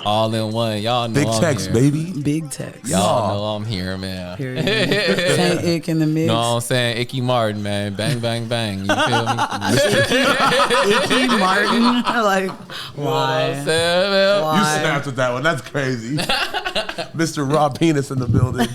All in one. Y'all know Big I'm text, here. baby. Big text. Y'all know I'm here, man. Saint Ick in the mix. No, I'm saying Icky Martin, man. Bang, bang, bang. You feel me? Icky Martin. Like, why? You know what I'm saying, man? Why? You snapped with that one. That's crazy. Mr. Raw Penis in the building.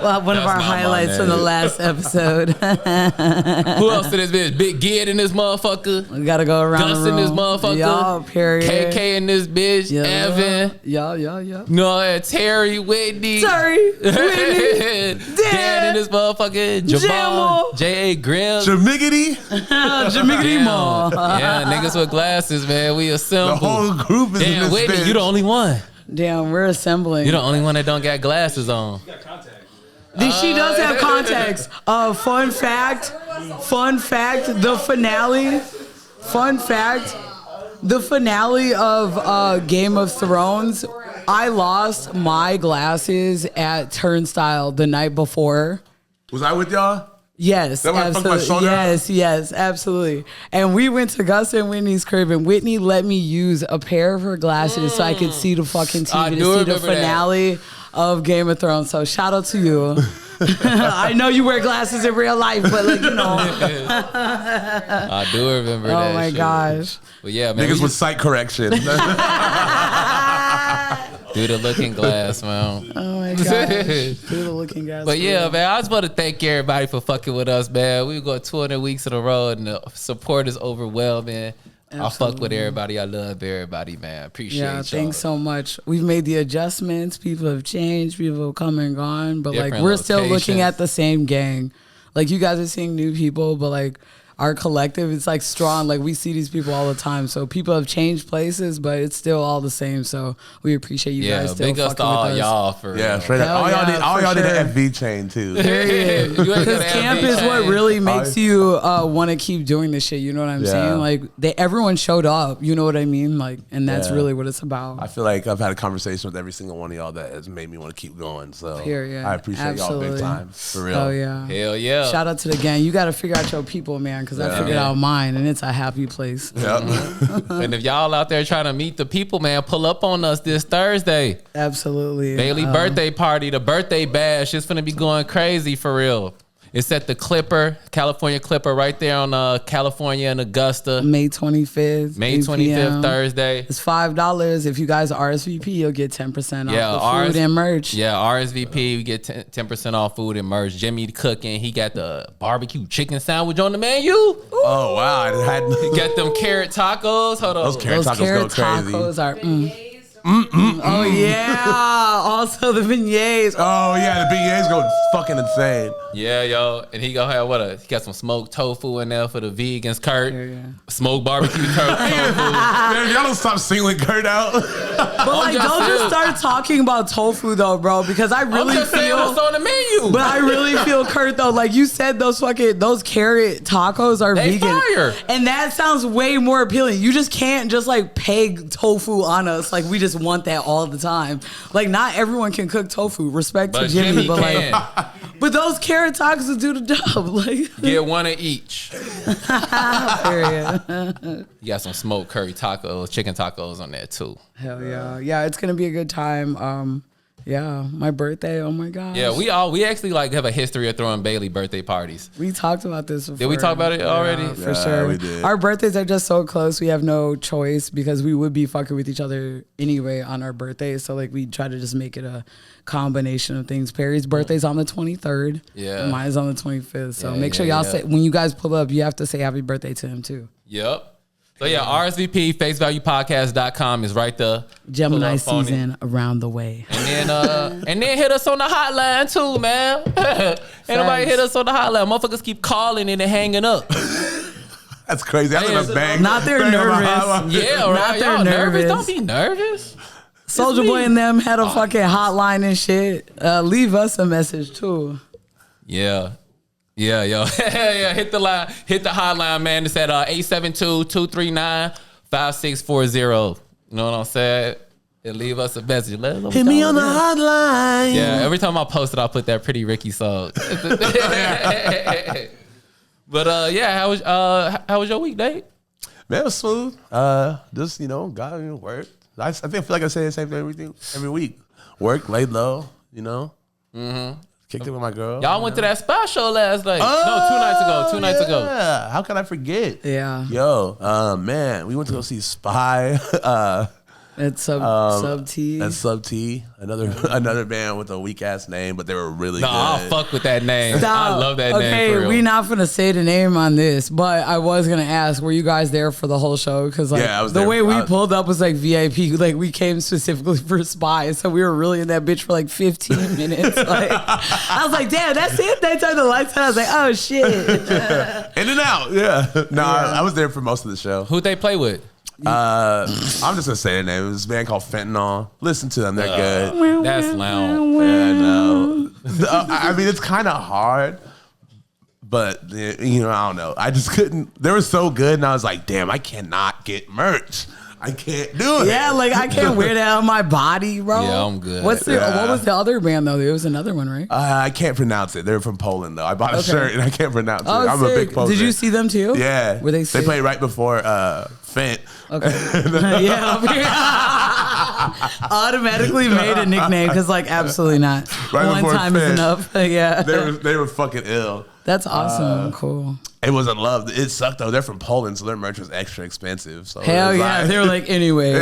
Well, one of our highlights from the last episode. Who else in this bitch? Big Gid in this motherfucker. We gotta go around Gus the room. in this motherfucker. Y'all, period. KK in this bitch. Yeah. Evan. Yeah. No, Terry, Whitney. Terry, Whitney, Dan in this motherfucker. Jamal. J.A. Grimm. Jamiggity. Jamiggity Mall. Yeah, niggas with glasses, man. We assemble. The whole group is in Damn, this Whitney, bitch. you the only one. Damn, we're assembling. You the only one that don't got glasses on. She does have contacts. Fun fact, the finale of Game of Thrones, I lost my glasses at Turnstile the night before. Was I with y'all? Yes, That when I fucked my absolutely. shoulder Yes, absolutely. And we went to Gus and Whitney's crib, and Whitney let me use a pair of her glasses so I could see the fucking I TV do to see the remember that. finale of Game of Thrones. So shout out to you. I know you wear glasses in real life, but like, you know. I do remember that. Oh my shit. gosh. But yeah, man. Niggas with sight correction. Do the looking glass, man. Oh my gosh. Do the looking guys. But yeah, man, I just want to thank everybody for fucking with us, man. We go 200 weeks in a row, and the support is overwhelming. I fuck with everybody. I love everybody, man. Appreciate y'all. Yeah, thanks so much. We've made the adjustments. People have changed. People have come and gone. But Different like, we're still looking locations. at the same gang. Like, you guys are seeing new people, but like, our collective, it's like strong. Like, we see these people all the time. So people have changed places, but it's still all the same. So we appreciate you guys still big ups fucking to all with us. y'all for Yeah, real. straight up. Hell All y'all yeah, need, all for y'all need sure. an FV chain too. Period. You ain't Because gonna have camp these is what chains. really makes you want to keep doing this shit. You know what I'm Yeah. saying? Like, everyone showed up. You know what I mean? Like, and that's Yeah. really what it's about. I feel like I've had a conversation with every single one of y'all that has made me want to keep going. So Period. I appreciate y'all Absolutely. big time. For real. Oh yeah. Hell yeah. Shout out to the gang. You got to figure out your people, man, because I Yeah. figured out mine, and it's a happy place. Yep. And if y'all out there trying to meet the people, man, pull up on us this Thursday. Absolutely. Bailey birthday party, the birthday bash. It's finna be going crazy for real. It's at the Clipper, California Clipper, right there on California and Augusta. May 25th. May 8 25th, p.m. Thursday. It's $5. If you guys RSVP, you'll get 10% Yeah, off the food and merch. Yeah, RSVP, we get 10% off food and merch. Jimmy cooking, he got the barbecue chicken sandwich on the menu. Oh wow, I had He got them carrot tacos. Hold on. those carrot Those tacos carrot go crazy. tacos are. Oh yeah. Also the beignets. Oh yeah, the beignets go fucking insane. Yeah, yo, and he gonna have he got some smoked tofu in there for the vegans, Kurt. Yeah. Smoked barbecue tofu. Man, y'all don't stop singling Kurt out. But like, just don't saying. just start talking about tofu though, bro, because I I'm really just saying feel. what's on the menu. But I really feel Kurt though. Like you said, those carrot tacos are They vegan, fire. and that sounds way more appealing. You just can't just like peg tofu on us. Like we just want that all the time. Like not everyone can cook tofu. Respect to But Jimmy, Jimmy but can. like, but those carrot tacos will do the job. Like Get one of each. period. You got some smoked curry tacos, chicken tacos on there too. Hell yeah, yeah. It's gonna be a good time. Yeah, my birthday. Oh my gosh. Yeah, we actually like have a history of throwing Bailey birthday parties. We talked about this before. Did we talk about it already? Yeah, for Yeah, sure. we did. Our birthdays are just so close. We have no choice because we would be fucking with each other anyway on our birthdays. So like we try to just make it a combination of things. Perry's birthday's on the 23rd. Yeah. And mine's on the 25th. So Yeah, make sure yeah, y'all yeah. say, when you guys pull up, you have to say happy birthday to him too. Yep. So yeah, RSVP, facevaluepodcast.com is right there. Gemini Pull up on it. season around the way. And then hit us on the hotline too, man. Ain't nobody hit us on the hotline. Motherfuckers keep calling and then hanging up. That's crazy. I Hey, think that's bang. Not they're bang on my nervous. hotline. Yeah, Not right. they're Y'all nervous. nervous. Don't be nervous. Soldier me. Boy and them had a fucking hotline and shit. Leave us a message too. Yeah. Yeah, yo. Yeah, hit the line. Hit the hotline, man. It's at 872-239-5640. You know what I'm saying? And leave us a message. Let us know Hit what me y'all on the want. hotline. Yeah, every time I post it, I put that Pretty Ricky song. But yeah, how was your week, Nate? Man, it was smooth. Just, got work. I feel like I say the same thing every week. Work, laid low, Mm-hmm. Kicked it with my girl. Y'all went to that spa show last night. No, 2 nights ago. Yeah. How can I forget? Yeah. Yo, man, we went to go see Spy. At Sub T. At Sub T. Another band with a weak ass name, but they were really good. I'll fuck with that name. Stop. I love that name. Okay, we not gonna say the name on this, but I was gonna ask, were you guys there for the whole show? Because the way we pulled up was like VIP. Like we came specifically for Spy, so we were really in that bitch for like 15 minutes. Like I was like, damn, that's it. They turned the lights on. I was like, oh shit. In and out. Yeah. No, I was there for most of the show. Who'd they play with? I'm just gonna say their name. It was a band called Fentanyl. Listen to them; they're good. That's loud. Yeah, no. I mean, it's kind of hard, but I don't know. I just couldn't. They were so good, and I was like, damn, I cannot get merch. I can't do it. Yeah, like I can't wear that on my body, bro. Yeah, I'm good. What was the other band though? There was another one, right? I can't pronounce it. They're from Poland though. I bought a shirt and I can't pronounce it. I'm sick. a big poser. Did you see them too? Yeah. Were they? They played right before Fent. Okay. Automatically made a nickname because like absolutely not. Right One time Fent. is enough. Yeah. They were fucking ill. That's awesome. Cool. It wasn't love. It sucked though. They're from Poland, so their merch was extra expensive. So hell yeah, they were like, anyway,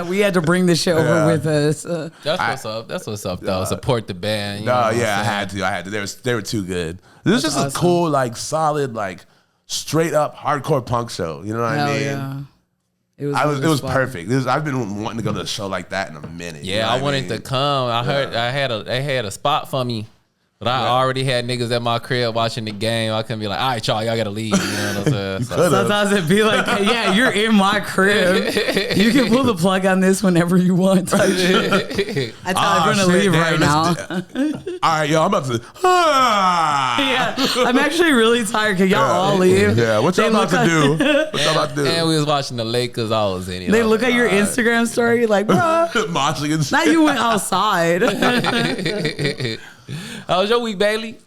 we had to bring this shit over with us. That's what's up. That's what's up though. Support the band. I had to. They were too good. This was just a cool, like solid, like straight up hardcore punk show. You know what I mean? Yeah. It was perfect. I've been wanting to go to a show like that in a minute. Yeah, I wanted to come. I heard they had a spot for me. But I already had niggas at my crib watching the game. I couldn't be like, all right, y'all gotta leave. You know what I'm saying? Sometimes it'd be like, hey, yeah, you're in my crib. You can pull the plug on this whenever you want. Type shit. I thought I'm gonna leave right now. All right, yo, I'm about to. Yeah, I'm actually really tired. Can y'all all leave? Yeah, what y'all about to do? What y'all about to do? And we was watching the Lakers. I was in it. They look at your Instagram story like, bro, now you went outside. How was your week, Bailey?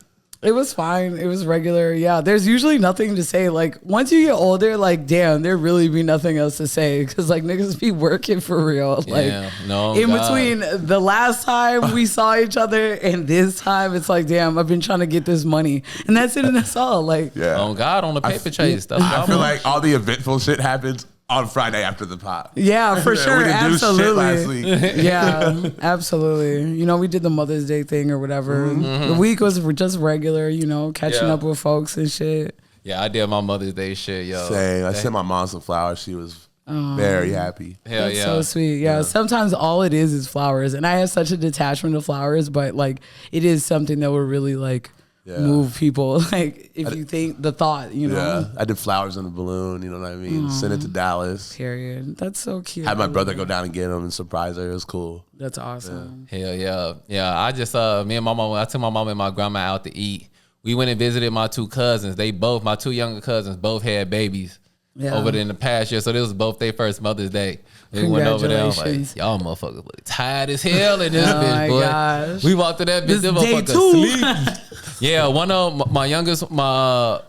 It was fine. It was regular. Yeah, there's usually nothing to say. Like, once you get older, like, damn, there really be nothing else to say. Because, like, niggas be working for real. Like, between the last time we saw each other and this time, it's like, damn, I've been trying to get this money. And that's it and that's all. Like, on God, on the paper chase. I feel like all the eventful shit happens on Friday after the pop. Yeah, for sure. We didn't Absolutely. do shit last week. Yeah, absolutely. We did the Mother's Day thing or whatever. Mm-hmm. The week was just regular, catching up with folks and shit. Yeah, I did my Mother's Day shit, yo. Same. I sent my mom some flowers. She was very happy. Hell That's yeah. so sweet. Yeah, sometimes all it is flowers. And I have such a detachment to flowers, but like it is something that will really like move people. Like if you think the thought, Yeah, I did flowers in a balloon. You know what I mean? Sent it to Dallas. Period. That's so cute. Had my brother go down and get them and surprise her. It was cool. That's awesome. Hell yeah. Yeah, I just me and my mom. I took my mom and my grandma out to eat. We went and visited my two cousins. My two younger cousins both had babies over there in the past year. So this was both their first Mother's Day. We went over there. I was like, y'all motherfuckers look tired as hell in this bitch, boy. Gosh. We walked to that bitch. This motherfucker sleep. Yeah, one of my youngest, the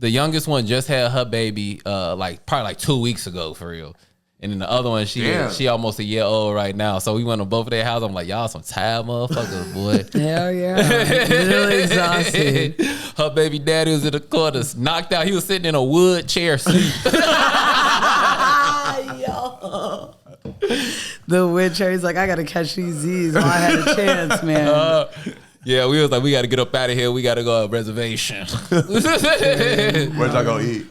youngest one just had her baby probably 2 weeks ago for real. And then the other one, she almost a year old right now. So we went to both of their houses. I'm like, y'all some tired motherfuckers, boy. Hell yeah. Really exhausted. Her baby daddy was in the corner, knocked out. He was sitting in a wood chair sleep. Yo. The wood chair, he's like, I got to catch these Z's while I had a chance, man. Yeah, we was like, we got to get up out of here. We got to go to reservation. Where'd y'all go eat?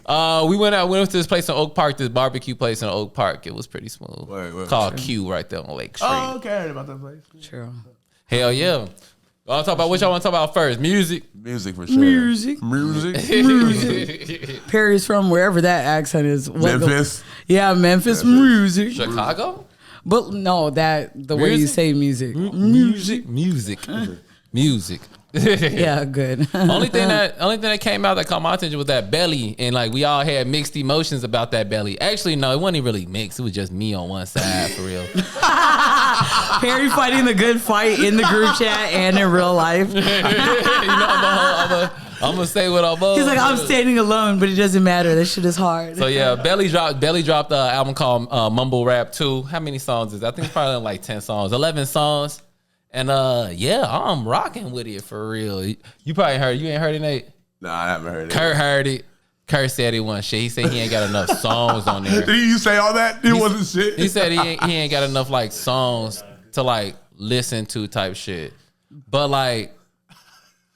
We went to this place in Oak Park, this barbecue place in Oak Park. It was pretty smooth. Called Q right there on Lake Street. Oh, okay. I heard about that place. True. Hell yeah. I'll talk about what y'all want to talk about first. Music for sure. Music. Perry's from wherever that accent is. Memphis. Memphis music. Chicago? But no, the way you say music. Music. Yeah, good. only thing that came out that caught my attention was that belly, and like we all had mixed emotions about that belly. Actually, no, it wasn't even really mixed. It was just me on one side for real. Perry fighting the good fight in the group chat and in real life. I'm gonna say what I'm on. He's like, I'm standing alone, but it doesn't matter. That shit is hard. So yeah, Belly dropped an album called Mumble Rap 2. How many songs is it? I think it's probably like 10 songs, 11 songs. And yeah, I'm rocking with it for real. You probably heard it. You ain't heard it, Nate? No, I haven't heard it. Kurt heard it. Kurt said he wasn't shit. He said he ain't got enough songs on there. Did you say all that? It wasn't shit. He said he ain't got enough like songs to like listen to type shit. But like,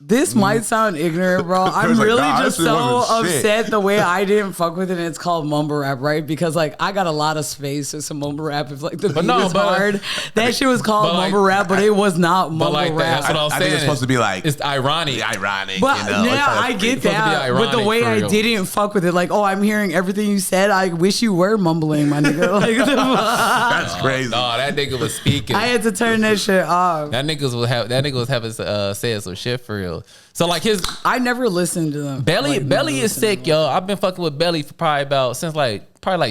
this might sound ignorant, bro. I'm really just so upset the way I didn't fuck with it. And it's called mumble rap, right? Because like I got a lot of space for some mumble rap. If like the beat is hard, that shit was called mumble rap, but it was not mumble rap. That's what I was saying. I think it's supposed to be like it's ironic. But you know, yeah, I get that. But the way I didn't fuck with it, like, oh, I'm hearing everything you said. I wish you were mumbling, my nigga. Like, that's crazy. No, that nigga was speaking. I had to turn that shit off. That nigga was having said some shit for real. So like I never listened to them. Belly is sick, yo. I've been fucking with Belly for probably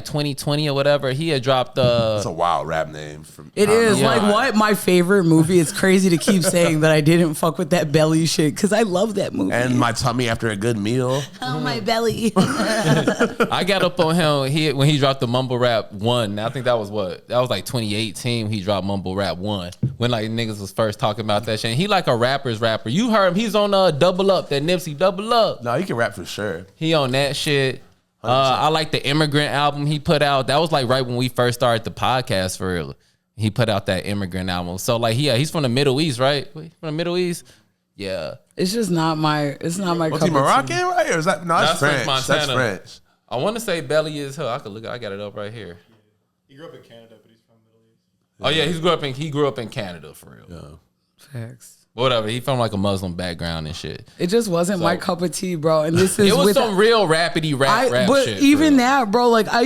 2020 or whatever. He had dropped It's a wild rap name. It is. Yeah. Like what? My favorite movie. It's crazy to keep saying that I didn't fuck with that Belly shit because I love that movie. And my tummy after a good meal. Oh, my belly. I got up on him when he dropped the Mumble Rap 1. I think that was like 2018 he dropped Mumble Rap 1. When like niggas was first talking about that shit. And he like a rapper's rapper. You heard him. He's on Double Up, that Nipsey Double Up. No, he can rap for sure. He on that shit. I like the Immigrant album he put out. That was like right when we first started the podcast for real. He put out that Immigrant album. So like he's from the Middle East, right? From the Middle East? Yeah. It's just not my Was he Moroccan, right? Or is that that's French? That's French. I want to say Belly is her. I could look. I got it up right here. He grew up in Canada, but he's from the Middle East. Oh yeah, he grew up in Canada for real. Yeah. Facts. Whatever. He from like a Muslim background and shit. It just wasn't my cup of tea, bro. And this is it was some real rapidy rap but shit. Even that, bro, like I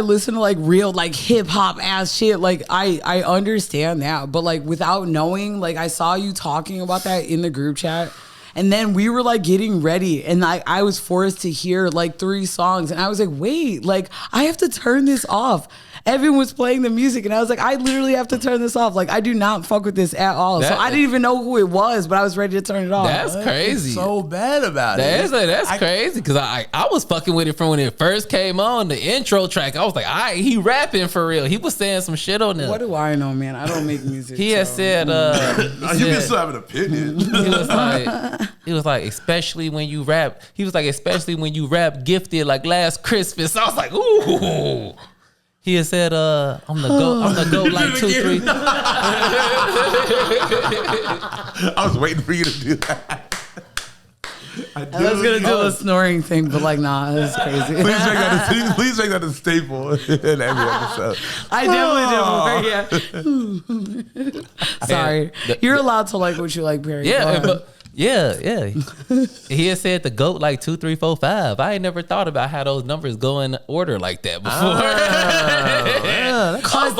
listen to like real like hip hop ass shit. Like I understand that, but like without knowing, like I saw you talking about that in the group chat. And then we were like getting ready and I was forced to hear like 3 songs and I was like, wait, like I have to turn this off. Evan was playing the music and I was like, I literally have to turn this off. Like I do not fuck with this at all. So I didn't even know who it was, but I was ready to turn it off. That's crazy. So bad about it. That's crazy because I was fucking with it from when it first came on, the intro track. I was like, he rapping for real. He was saying some shit on there. What do I know, man? I don't make music. He had said, you can still have an opinion. He was like, especially when you rap. He was like, especially when you rap gifted like last Christmas. I was like, ooh. He had said, I'm the GOAT like 2, 3. I was waiting for you to do that. I was going to do a snoring thing, but like, nah, that's crazy. Please make that a staple in every episode. I definitely did. Yeah. Sorry. You're allowed to like what you like, Perry. Yeah. He had said the GOAT like 2, 3, 4, 5. I ain't never thought about how those numbers go in order like that before. Cut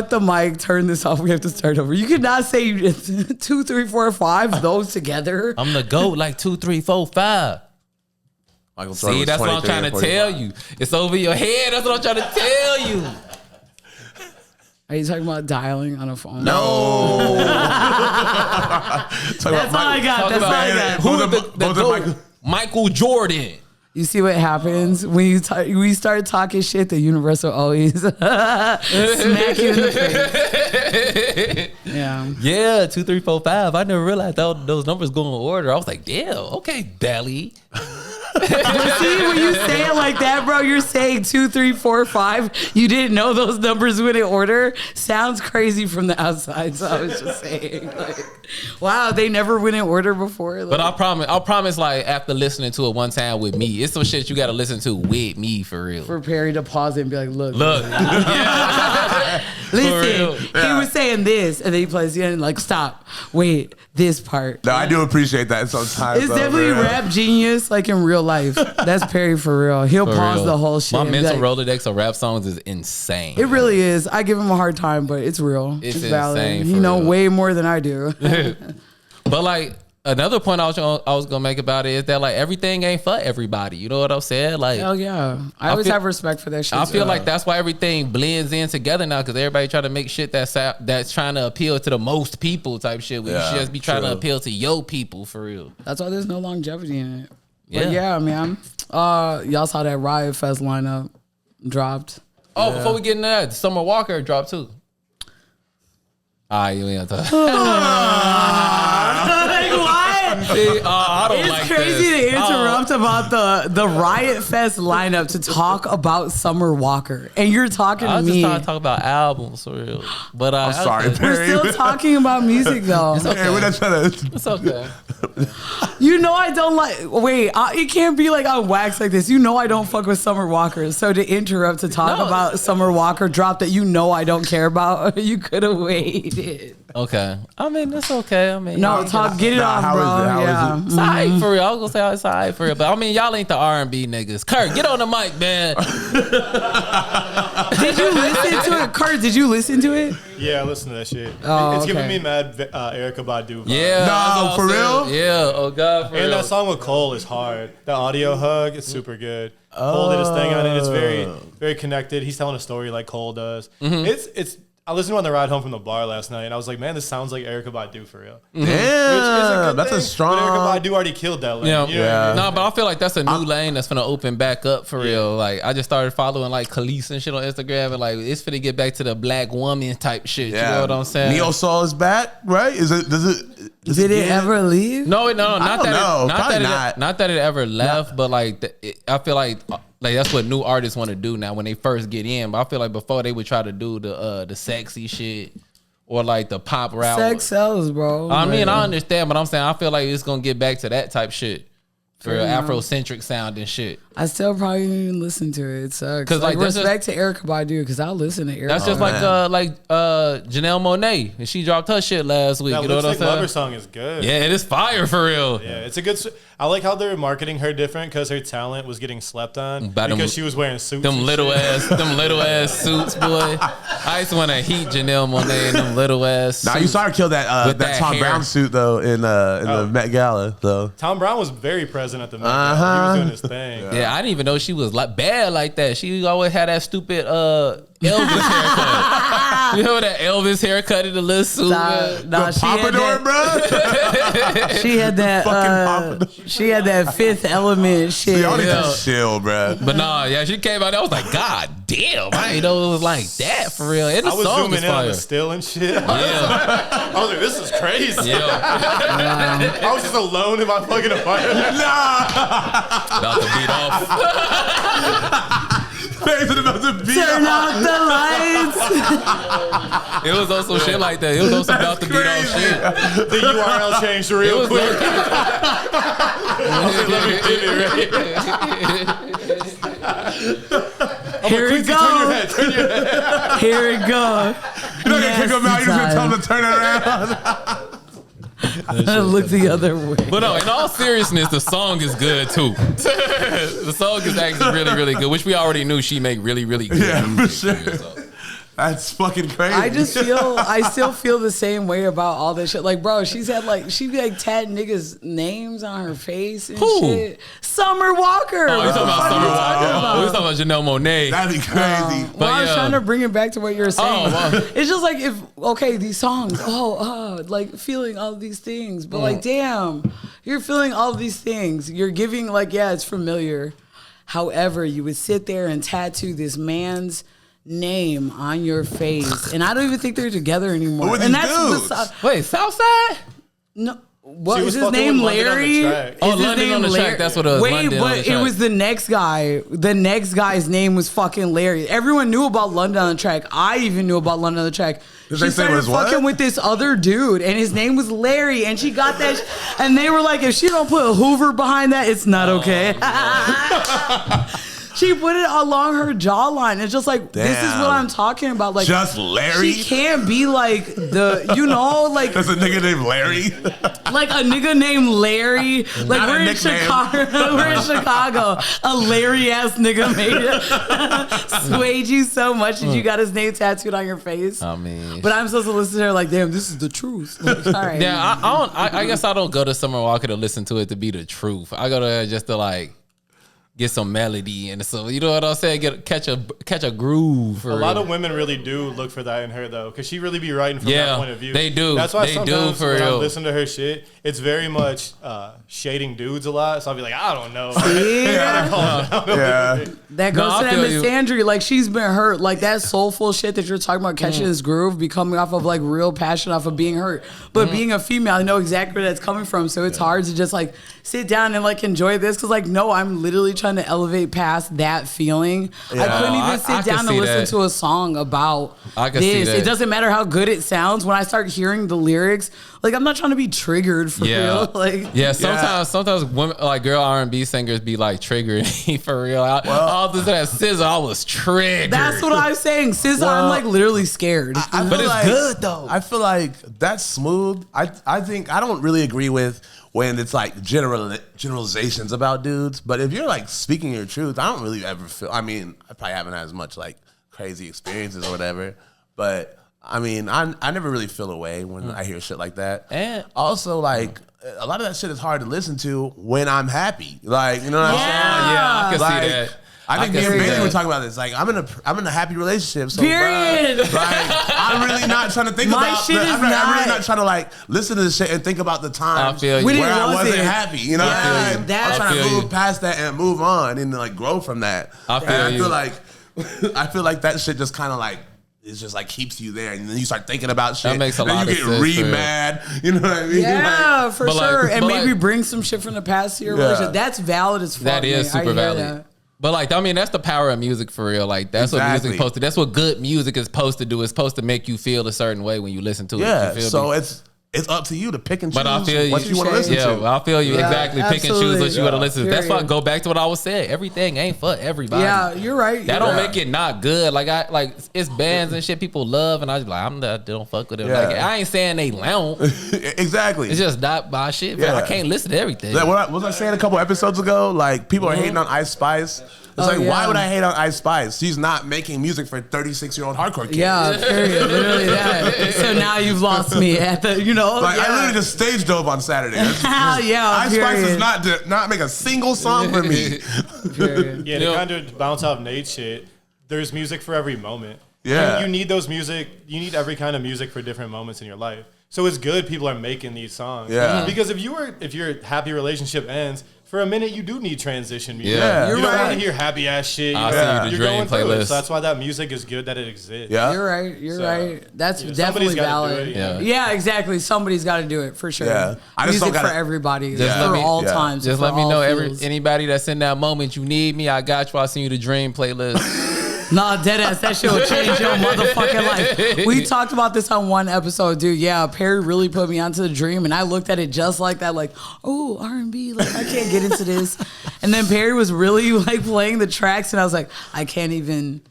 the mic, turn this off. We have to start over. You cannot say 2, 3, 4, 5, those together. I'm the GOAT like 2, 3, 4, 5. See, that's what I'm trying to tell you. It's over your head. That's what I'm trying to tell you. Are you talking about dialing on a phone? No. That's all I got. Who's Michael Jordan. You see what happens when we start talking shit? The universe will always smack you in the face. Yeah, 2, 3, 4, 5. I never realized those numbers go in order. I was like, damn, okay, Belly. But see, when you say it like that, bro, you're saying 2, 3, 4, 5. You didn't know those numbers went in order. Sounds crazy from the outside. So I was just saying, like, wow, they never went in order before. Like, but I'll promise, like after listening to it one time with me, it's some shit you got to listen to with me for real. For Perry to pause it and be like, look. Yeah. Listen, he was saying this, and then he plays the end, like, stop, wait, this part. No, I do appreciate that sometimes. It's definitely rap genius, like in real life. That's Perry for real. He'll pause the whole shit. My mental Rolodex of rap songs is insane. It really is. I give him a hard time, but it's real. It's valid. insane. He know way more than I do. But like, another point I was gonna make about it is that like everything ain't for everybody. You know what I'm saying? Like, hell yeah, I always have respect for that shit. I feel like that's why everything blends in together now, because everybody try to make shit that's trying to appeal to the most people type shit. You should just be trying to appeal to your people for real. That's why there's no longevity in it. Yeah, but yeah, man. Y'all saw that Riot Fest lineup dropped. Oh, before we get into that, Summer Walker dropped too. You ain't talking. I don't it's like crazy this. to interrupt about the Riot Fest lineup to talk about Summer Walker, and you're talking to me. I was just trying to talk about albums for real. But I'm sorry, we're still talking about music though. It's okay. Hey, we're not trying to. It's okay. You know I don't like. Wait, it can't be like on wax like this. You know I don't fuck with Summer Walker. So to interrupt to talk about Summer Walker drop that you know I don't care about, you could have waited. Okay. I mean, that's okay. I mean, no, get it off, bro. How is it? It's alright for real. I was gonna say it's alright for real, but I mean, y'all ain't the R&B niggas. Kurt, get on the mic, man. Did you listen to it, Kurt? Did you listen to it? Yeah, I listened to that shit. Oh, it's giving me mad Erykah Badu vibes. Yeah. No, for real? Yeah. Oh God, for real. And that song with Cole is hard. The audio hug is super good. Cole did his thing on it. It's very, very connected. He's telling a story like Cole does. It's. I listened to it on the ride home from the bar last night, and I was like, man, this sounds like Erykah Badu for real. Damn, that's a strong. But Erykah Badu already killed that lane. Yeah. You know what I mean? No, but I feel like that's a new lane that's gonna open back up for real. Like I just started following like Khalees and shit on Instagram, and like it's finna get back to the black woman type shit. You know what I'm saying? Neo Soul is back, right? Did it ever leave? No, not that it ever left, No. but like I feel like that's what new artists want to do now when they first get in. But I feel like before they would try to do the sexy shit or like the pop route. Sex sells, bro. I mean, I understand, but I'm saying I feel like it's gonna get back to that type shit for Afrocentric sound and shit. I still probably didn't even listen to it. It sucks. Cause like respect to Erykah Badu, because I'll listen to Erykah. That's just like Janelle Monáe, and she dropped her shit last week. That you know what I'm saying? Lover song is good. Yeah, it is fire for real. Yeah, it's a good. I like how they're marketing her different because her talent was getting slept on because she was wearing suits. Them little ass suits, boy. I used to want to heat Janelle Monáe in them little ass suits. Nah, you saw her kill that Tom Brown suit though in the Met Gala though. Tom Brown was very present at the Met Gala. He was doing his thing. Yeah, I didn't even know she was like bad like that. She always had that stupid Elvis haircut. You know that Elvis haircut in the little suit? Nah, she pompadour, bro. She had that. She had that Fifth Element shit. Y'all need to chill, bro. But nah, yeah, she came out. I was like, God damn, I didn't know it was like that for real. And the I was song zooming in on the still and shit. Yeah, I was like, this is crazy. yeah. I was just alone in my fucking apartment. About to beat off. Turn out the lights. It was also shit like that. It was also about to beat off shit. The URL changed real quick. Here we go. Turn your head. Here we go. You're not gonna kick him out. You're just gonna tell him to turn it around. Look the other way. But no, in all seriousness, the song is good too. The song is actually really, really good, which we already knew she make really, really good music. For sure. That's fucking crazy. I still feel the same way about all this shit. Like, bro, she be like tat niggas' names on her face and shit. Summer Walker. Oh, you talking about Summer Walker? We talking about Janelle Monáe. That'd be crazy. Well, I was trying to bring it back to what you were saying. Wow. It's just like these songs, like feeling all these things, but like, damn, you're feeling all these things. You're giving it's familiar. However, you would sit there and tattoo this man's name on your face, and I don't even think they're together anymore. Who are and these that's dudes? Wait, Southside? No. What She is was his name? fucking with London on the Larry? track. Oh, Is his London name on the track. Larry? That's what it was. Wait, London on but the it track. was the next guy. The next guy's name was fucking Larry. Everyone knew about London on the track. I even knew about London on the track. Did She they say it started was what? fucking with this other dude, and his name was Larry, and she got that. And they were like, if she don't put Hoover behind that, it's not okay. She put it along her jawline. It's just like, this is what I'm talking about. Like, just Larry? She can't be like like. There's a nigga named Larry? Like a nigga named Larry. Like, Not we're in Chicago. We're in Chicago. A Larry ass nigga made it. Swayed you so much that you got his name tattooed on your face. I mean, but I'm supposed to listen to her like, damn, this is the truth. Like, all right. Yeah, I guess I don't go to Summer Walker to listen to it to be the truth. I go to just to like get some melody and so, you know what I'm saying? Catch a groove. A lot of women really do look for that in her though, because she really be writing from that point of view. They do. That's why they sometimes do for when I real. listen to her shit, it's very much shading dudes a lot. So I'll be like, I don't know. Yeah. That goes to that misandry. Like, she's been hurt. Like, that soulful shit that you're talking about, catching this groove, be coming off of like real passion off of being hurt. But being a female, I know exactly where that's coming from. So it's hard to just like sit down and like enjoy this. Cause like, no, I'm literally trying to elevate past that feeling. I couldn't even sit down and listen to a song about this. It doesn't matter how good it sounds. When I start hearing the lyrics, like, I'm not trying to be triggered for real. Like, sometimes women, like girl R&B singers be like triggering me for real. All this that SZA, I was triggered. That's what I'm saying. SZA, I'm like literally scared. But it's like, good though. I feel like that's smooth. I think I don't really agree with when it's like generalizations about dudes. But if you're like speaking your truth, I don't really ever feel. I mean, I probably haven't had as much like crazy experiences or whatever. But I mean, I never really feel away when I hear shit like that. And also, like, a lot of that shit is hard to listen to when I'm happy. Like, you know what I'm saying? Yeah, I can see that. I think me and Bailey were talking about this. Like, I'm in a happy relationship. So, period. Like, I'm really not trying to think about. I'm really not trying to like listen to this shit and think about the time where I wasn't happy. You know what I mean? I'm trying to move past that and move on and like grow from that. I feel like that shit just kind of like. It's just like keeps you there, and then you start thinking about shit. That makes a lot of sense. You get mad. You know what I mean? Yeah, like, for sure. And maybe bring some shit from the past to your relationship. That's valid as fuck. That is super valid. That. But like, I mean, that's the power of music for real. Like, that's what music's supposed to. That's what good music is supposed to do. It's supposed to make you feel a certain way when you listen to it. Yeah. So it's up to you to pick and choose what you want to listen to. Yeah, I feel you exactly. Pick and choose what you want to listen to. That's why I go back to what I was saying. Everything ain't for everybody. Yeah, you're right. That don't make it not good. Like it's bands and shit people love, and I just like don't fuck with it. Yeah. Like, I ain't saying they don't. Exactly. It's just not my shit. Yeah. I can't listen to everything. Like, what was I saying a couple episodes ago? Like, people are hating on Ice Spice. It's why would I hate on Ice Spice? She's not making music for 36-year-old hardcore kids. Yeah, period. Literally that. So now you've lost me at the, I literally just stage dove on Saturday. Ice Spice does not make a single song for me. Yeah, to kind of bounce off Nate's shit, there's music for every moment. Yeah. And you need every kind of music for different moments in your life. So it's good people are making these songs. Yeah. Because if your happy relationship ends, for a minute, you do need transition music. Yeah. You don't want to hear happy ass shit. You're going through it. So that's why that music is good that it exists. Yeah. You're right. That's definitely valid. Yeah, exactly. Somebody's got to do it for sure. Yeah. Music for everybody. For all times. Just let me know anybody that's in that moment you need me. I got you. I'll send you the Dream playlist. Nah, deadass, that shit will change your motherfucking life. We talked about this on one episode, dude. Yeah, Perry really put me onto the Dream, and I looked at it just like that, like, oh, R&B, like, I can't get into this. And then Perry was really like playing the tracks, and I was like, I can't even.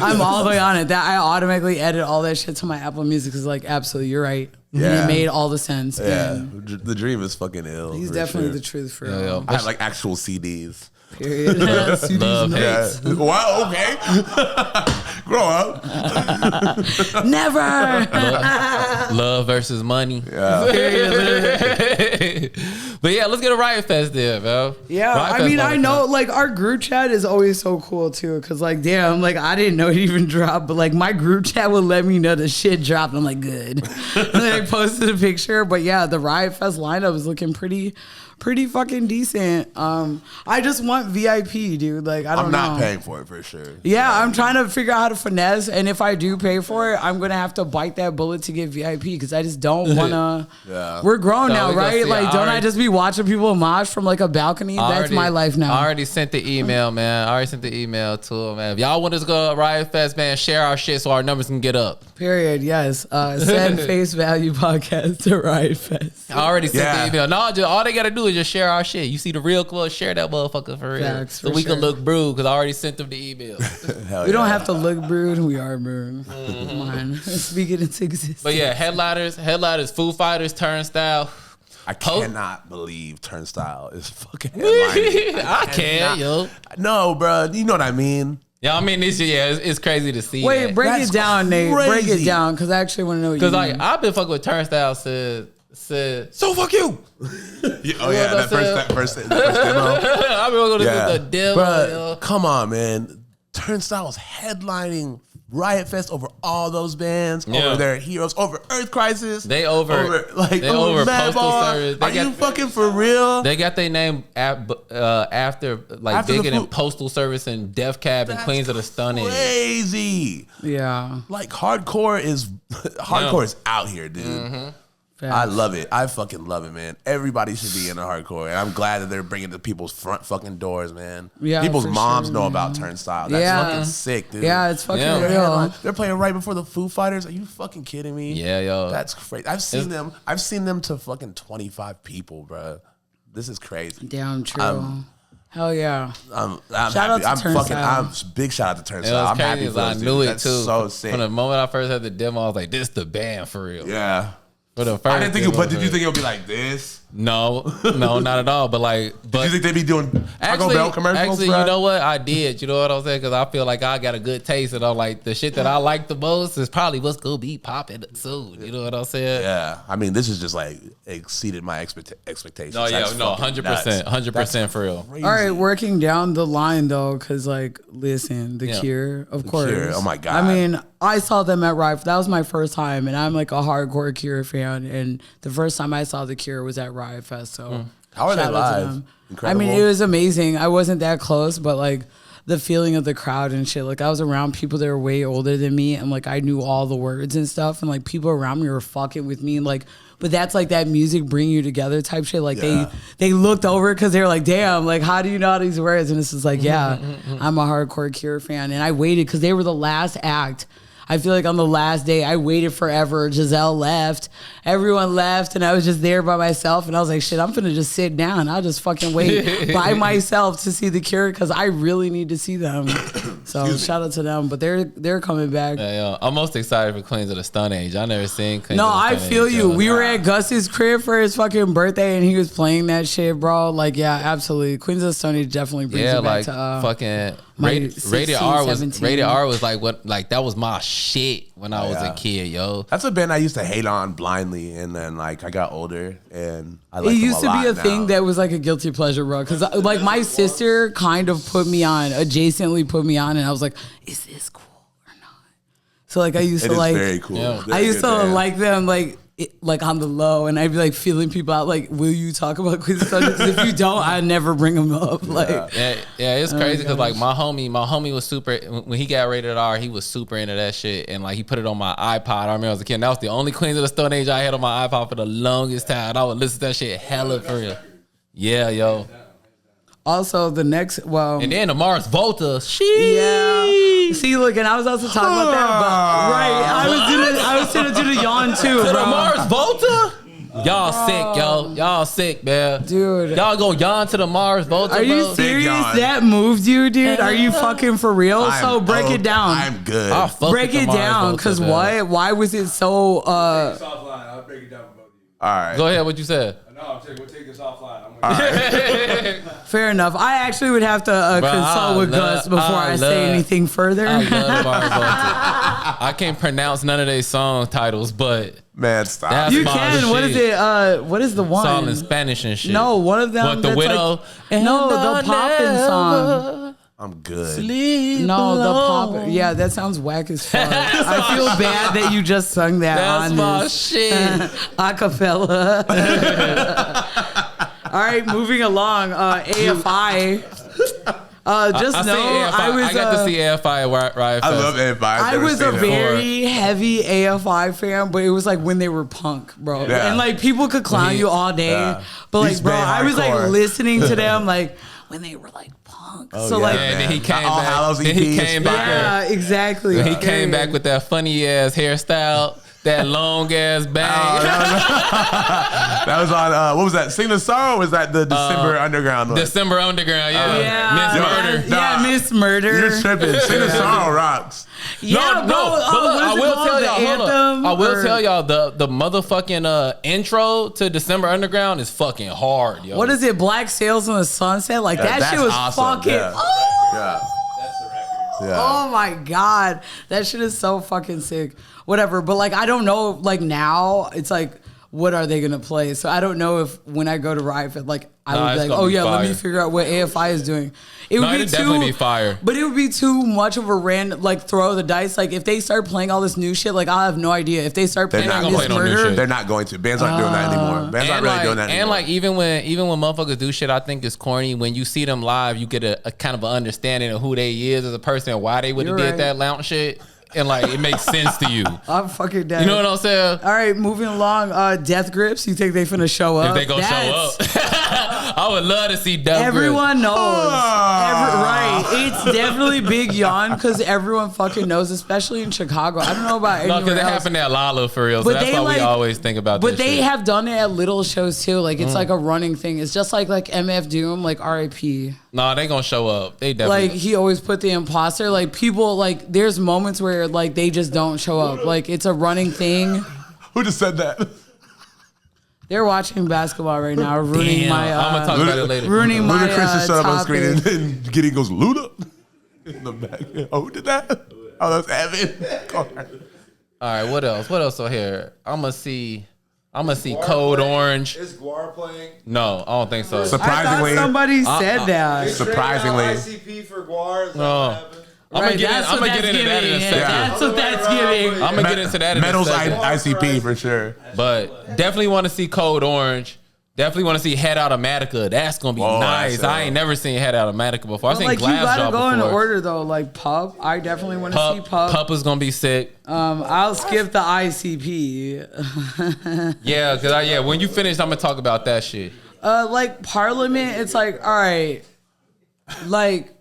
I'm all the way on it. That I automatically edit all that shit to my Apple Music. Is like, absolutely, you're right. Yeah. And it made all the sense. Yeah, the Dream is fucking ill. He's definitely the truth for real. I have like actual CDs. Period. Love, hates. Well, okay. Grow up. Never. Love versus money. Yeah. But yeah, let's get a Riot Fest there, bro. Yeah, I mean, I know, like, our group chat is always so cool, too, because, like, damn, like, I didn't know it even dropped, but, like, my group chat would let me know the shit dropped. I'm like, good. And then I posted a picture, but, yeah, the Riot Fest lineup is looking pretty fucking decent. I just want VIP, dude. Like, I don't know. I'm not paying for it for sure. Yeah, I'm trying to figure out how to finesse, and if I do pay for it, I'm gonna have to bite that bullet to get VIP because I just don't wanna. Yeah. We're grown now, right? Like, don't I just be watching people mosh from like a balcony? That's my life now. I already sent the email, man. I already sent the email to him, man. If y'all want us to go to Riot Fest, man, share our shit so our numbers can get up. Period. Yes. Send Face Value Podcast to Riot Fest. I already sent the email. No, all they gotta do is is just share our shit. You see the real clothes, share that motherfucker for real. Facts, so for we sure. can look brewed because I already sent them the email. We don't have to look brewed. We are brewed. Come on. Speak it into existence. But yeah, headliners, Foo Fighters, Turnstile. I cannot believe Turnstile is fucking headlining. I can't, yo. No, bro. You know what I mean? Yeah, I mean, it's crazy to see. Wait, that. break That's it down, Nate. Break it crazy. down, because I actually want to know what you Because mean. like I've been fucking with Turnstile said So fuck you. Oh yeah, that first demo. I've been going to the demo. Bruh, Yo. come on, man. Turnstile's headlining Riot Fest over all those bands, over their heroes, over Earth Crisis. They over over Postal Madball. Service. Are you fucking for real? They got their name after bigger than Postal Service and Def Cab and Queens of the Stone Age. Crazy. Yeah. Like hardcore is out here, dude. Mm-hmm. I love it. I fucking love it, man. Everybody should be into hardcore, and I'm glad that they're bringing it to people's front fucking doors, man. Yeah, people's for moms sure, know man. about Turnstile. That's fucking sick, dude. Yeah, it's fucking Yeah. real. They're playing right before the Foo Fighters. Are you fucking kidding me? Yeah, yo. That's crazy. I've seen them to fucking 25 people, bro. This is crazy. Damn true. Hell yeah. I'm Shout happy. out to Turnstile. Big shout out to Turnstile. It was I'm happy crazy. for I those knew dudes. it That's too. so sick. From the moment I first heard the demo, I was like, "This the band for real." Yeah. For the first I didn't think demo, but did you think it would be like this? No, not at all. But like, Did you think they'd be doing Taco Bell commercials? Actually, bro? you know what? I did. You know what I'm saying? Because I feel like I got a good taste, and I'm like, the shit that I like the most is probably what's gonna be popping soon. You know what I'm saying? Yeah. I mean, this is just like exceeded my expectations. No, yeah, That's no, fucking 100%, nuts. 100% for real. Crazy. All right, working down the line though, because like, listen, The Yeah. Cure, of course. Cure, oh my God. I mean, I saw them at Riot. That was my first time, and I'm like a hardcore Cure fan. And the first time I saw The Cure was at Riot Fest. So How are they shout out to live? them. Incredible. I mean, it was amazing. I wasn't that close, but like the feeling of the crowd and shit. Like I was around people that were way older than me, and like I knew all the words and stuff, and like people around me were fucking with me, and like. But that's like that music bring you together type shit. Like they looked over because they were like, damn, like how do you know all these words? And it's just like, yeah, I'm a hardcore Cure fan. And I waited because they were the last act. I feel like on the last day, I waited forever. Giselle left. Everyone left. And I was just there by myself. And I was like, shit, I'm finna just sit down. I'll just fucking wait by myself to see The Cure because I really need to see them. So shout out to them. But they're coming back. Yeah, I'm most excited for Queens of the Stone Age. I never seen Queens No, of the I Stone feel Age, you. yo. We were at Gus's crib for his fucking birthday, and he was playing that shit, bro. Like, yeah, absolutely. Queens of the Stone Age definitely brings Yeah, you back like to fucking my Rated 16, R was 17. Rated R was like what that was my shit when I was a kid, yo. That's a band I used to hate on blindly, and then like I got older and I like It used to be a now. thing that was like a guilty pleasure, bro. Because like my sister kind of put me on, adjacently put me on, and I was like, is this cool or not? So like I used It to is like, very cool. Yeah. They're I a used good to band. like them like on the low, and I'd be like feeling people out. Like, will you talk about Queens of the Stone Age? 'Cause if you don't, I never bring them up. Like, Yeah, it's crazy because like my homie was super when he got Rated R, he was super into that shit, and like he put it on my iPod. I remember I was a kid. And that was the only Queens of the Stone Age I had on my iPod for the longest time. I would listen to that shit hella for real. Yeah, yo. also the next, And then the Mars Volta, yeah. See, look, and I was also talking about that, but right, I was gonna do the yawn too, to the bro. Mars Volta. Y'all sick, yo. Y'all sick, man. Dude. Y'all go yawn to the Mars Volta, Are you bro. serious? yawn. That moved you, dude? Are you fucking for real? So break it down. I'm good. I'll fuck Break with the it Mars down, Volta, because man. what? Why was it so? Offline, I'll break it down for both of you. All right. Go ahead, what you said. No, I'm saying we'll take this offline. I'm gonna Fair enough. I actually would have to Bro, consult with Gus before I say anything further. I love the Mars Volta. I can't pronounce none of their song titles, but Man, stop. That's You my can. What is shit. it? What is the it's all one? in Spanish and shit. No, one of them. What, the that's Widow? Like, no, the poppin' song. I'm good. No, the pop. Yeah, that sounds whack as fuck. I feel bad that you just sung that That's on my this. shit. Acapella. All right, moving along. AFI. Just I know AFI. I was. I got to see AFI at Riot I Fest. love everybody. I was a very heavy AFI fan, but it was like when they were punk, bro. Yeah. And like people could clown you all day, Yeah. but like, He's bro, been I was like hardcore. listening to them like when they were like punk. Oh, so yeah, like, Yeah, and then he man. came All back. Hallows Then he EP is came back. yeah, exactly. He came back with that funny ass hairstyle. That long ass bang. That was on, what was that? Sing the Song, or was that the December Underground one? December Underground, yeah. Miss Murder. Yeah, Miss Murder. You're tripping. Sing the Song rocks. Yeah, But look, I will tell y'all, tell y'all the motherfucking intro to December Underground is fucking hard, yo. What is it? Black Sails in the Sunset? Like that shit was awesome. fucking. Yeah. Oh! Yeah. That's the record. Yeah. Oh my God. That shit is so fucking sick. Whatever. But like, I don't know, like now it's like, what are they going to play? So I don't know if when I go to Riot Fest, like I would be like, oh yeah, let me figure out what AFI is doing. It'd definitely be fire. But it would be too much of a random, like throw the dice. Like if they start playing all this new shit, like I'll have no idea. If they start playing this murder. They're not going to. Bands aren't doing that anymore. Bands aren't really doing that anymore. And like even when motherfuckers do shit I think is corny, when you see them live, you get a kind of an understanding of who they is as a person and why they would have did that lounge shit. And like it makes sense to you. I'm fucking dead. You know what I'm saying? All right, moving along. Death Grips. You think they finna show up? If they gonna show up, I would love to see Death Everyone Grips. knows. Right. It's definitely Big Yawn because everyone fucking knows, especially in Chicago. I don't know about anywhere because it else. happened at Lala for real. So that's why we always think about this. But they shit. have done it at little shows too. Like it's like a running thing. It's just like MF Doom, like R.I.P. Nah, they gonna show up. They definitely like he always put the imposter. Like people like there's moments where like they just don't show up. Like it's a running thing. Who just said that? They're watching basketball right now, ruining my. I'm gonna talk about it later. Ruining my Ludacris shut up on screen topic. and Gideon goes Luda in the back. Oh, who did that? Oh, that's Evan. All right, what else? What else on here? I'm gonna see Code Orange. Is Guar playing? No, I don't think so. Surprisingly, I thought somebody said that. Surprisingly. ICP for Guar. Is that No. what happened? I'm gonna get into that in a second. That's what that's giving. I'm gonna get into that in a Metals second. ICP for sure. But definitely want to see Code Orange. Definitely want to see Head Automatica. That's gonna be nice. I ain't never seen Head Automatica before. I've seen Like you Glass gotta Jaw go in before. order though. Like Pup, I definitely want to see Pup. Pup is gonna be sick. I'll skip the ICP. Yeah, cause when you finish, I'm gonna talk about that shit. Like Parliament, it's like all right, like.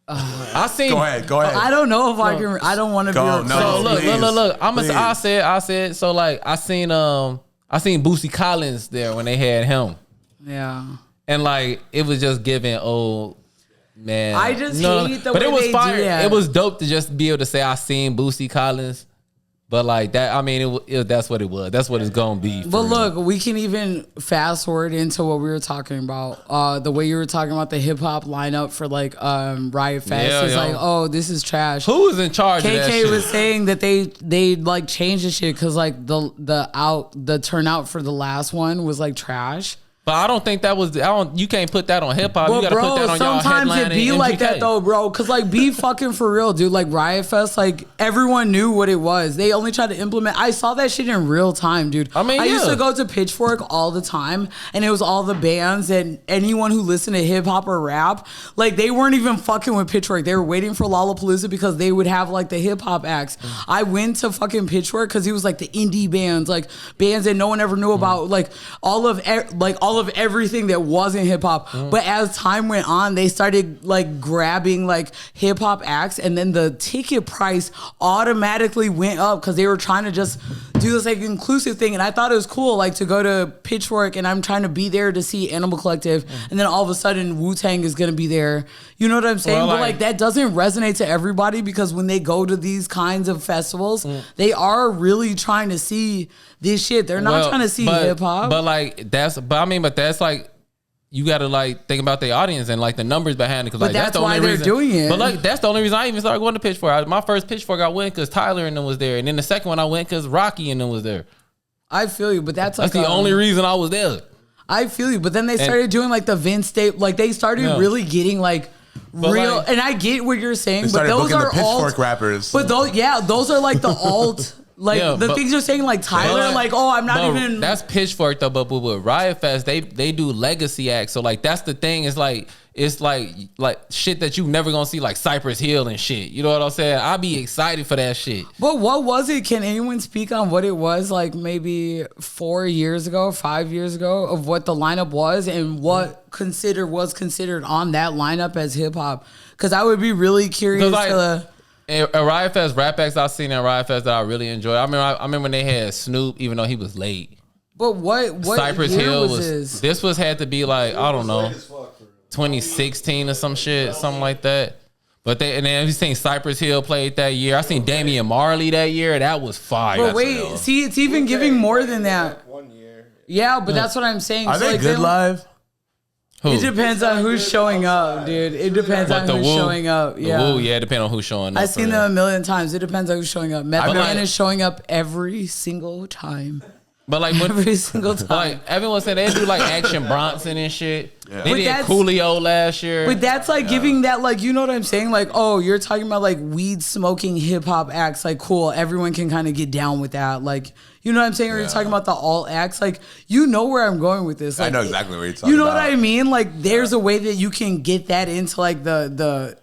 I seen. Go ahead. I don't know if I can. I don't want to be. Go, no. So please, look. please. I said. So like, I seen Boosie Collins there when they had him, Yeah. and like it was just giving old man. I just hate the but way it was they fire. do that. It was dope to just be able to say I seen Boosie Collins. But like that, I mean, that's what it was. That's what it's gonna be. But look, we can even fast forward into what we were talking about. The way you were talking about the hip hop lineup for like Riot Fest. Yeah, It's yo. like, oh, this is trash. Who was in charge of that KK shit? was saying that they like changed the shit because like the turnout for the last one was like trash. But I don't think that was. You can't put that on hip hop. Well, You gotta put that on y'all sometimes it headlining be like MGK. that though, bro. Cause like be fucking for real, dude. Like Riot Fest, like everyone knew what it was. They only tried to implement. I saw that shit in real time, dude. I mean, I used yeah. to go to Pitchfork all the time, and it was all the bands and anyone who listened to hip hop or rap. Like they weren't even fucking with Pitchfork. They were waiting for Lollapalooza because they would have like the hip hop acts. I went to fucking Pitchfork because it was like the indie bands, like bands that no one ever knew about, like all of everything that wasn't hip hop. But as time went on, they started like grabbing like hip hop acts, and then the ticket price automatically went up because they were trying to just do this like inclusive thing. And I thought it was cool, like to go to Pitchfork and I'm trying to be there to see Animal Collective, and then all of a sudden Wu-Tang is gonna be there. You know what I'm saying? Well, but like that doesn't resonate to everybody because when they go to these kinds of festivals, they are really trying to see this shit. They're not trying to see hip hop. But that's like. You gotta like think about the audience and like the numbers behind it, because like that's the why only they're reason. doing it. But like that's the only reason I even started going to Pitchfork. My first Pitchfork I went because Tyler and them was there, and then the second one I went because Rocky and them was there. I feel you, but that's like the only reason I was there. I feel you, but then they started doing like the Vince State, like they started really getting like real. like- and I get what you're saying, They but started those booking the are Pitchfork alt rappers. But those are like the alt. Like Yeah, the but- things you're saying, like Tyler, like, oh, I'm not But even. That's Pitchfork though, but with Riot Fest, they do legacy acts. So like that's the thing. It's like shit that you never gonna see, like Cypress Hill and shit. You know what I'm saying? I'll be excited for that shit. But what was it? Can anyone speak on what it was like maybe 5 years ago of what the lineup was and what was considered on that lineup as hip hop? Because I would be really curious to. At Riot Fest, rap acts I've seen at Riot Fest that I really enjoy. I remember when they had Snoop, even though he was late. But what Cypress Hill was this was had to be like, I don't know, 2016 or some shit, something like that. But and then we seen Cypress Hill played that year. I seen Damian Marley that year. That was fire. But wait, see, it's even giving more than that. 1 year. Yeah, but that's what I'm saying. Are they good live? It depends on who's showing up, dude. It depends on who's showing up. Yeah, it depends on who's showing up. I've seen them a million times. It depends on who's showing up. Method Man is showing up every single time. But like every single time. Like everyone said they do like Action Bronson and shit. Yeah. They did Coolio last year. But that's like giving that, like, you know what I'm saying? Like, oh, you're talking about like weed smoking hip hop acts. Like, cool. Everyone can kind of get down with that. Like, you know what I'm saying? Or you're talking about the alt acts. Like, you know where I'm going with this. Like, I know exactly where you're talking about. You know what I mean? Like, there's a way that you can get that into like the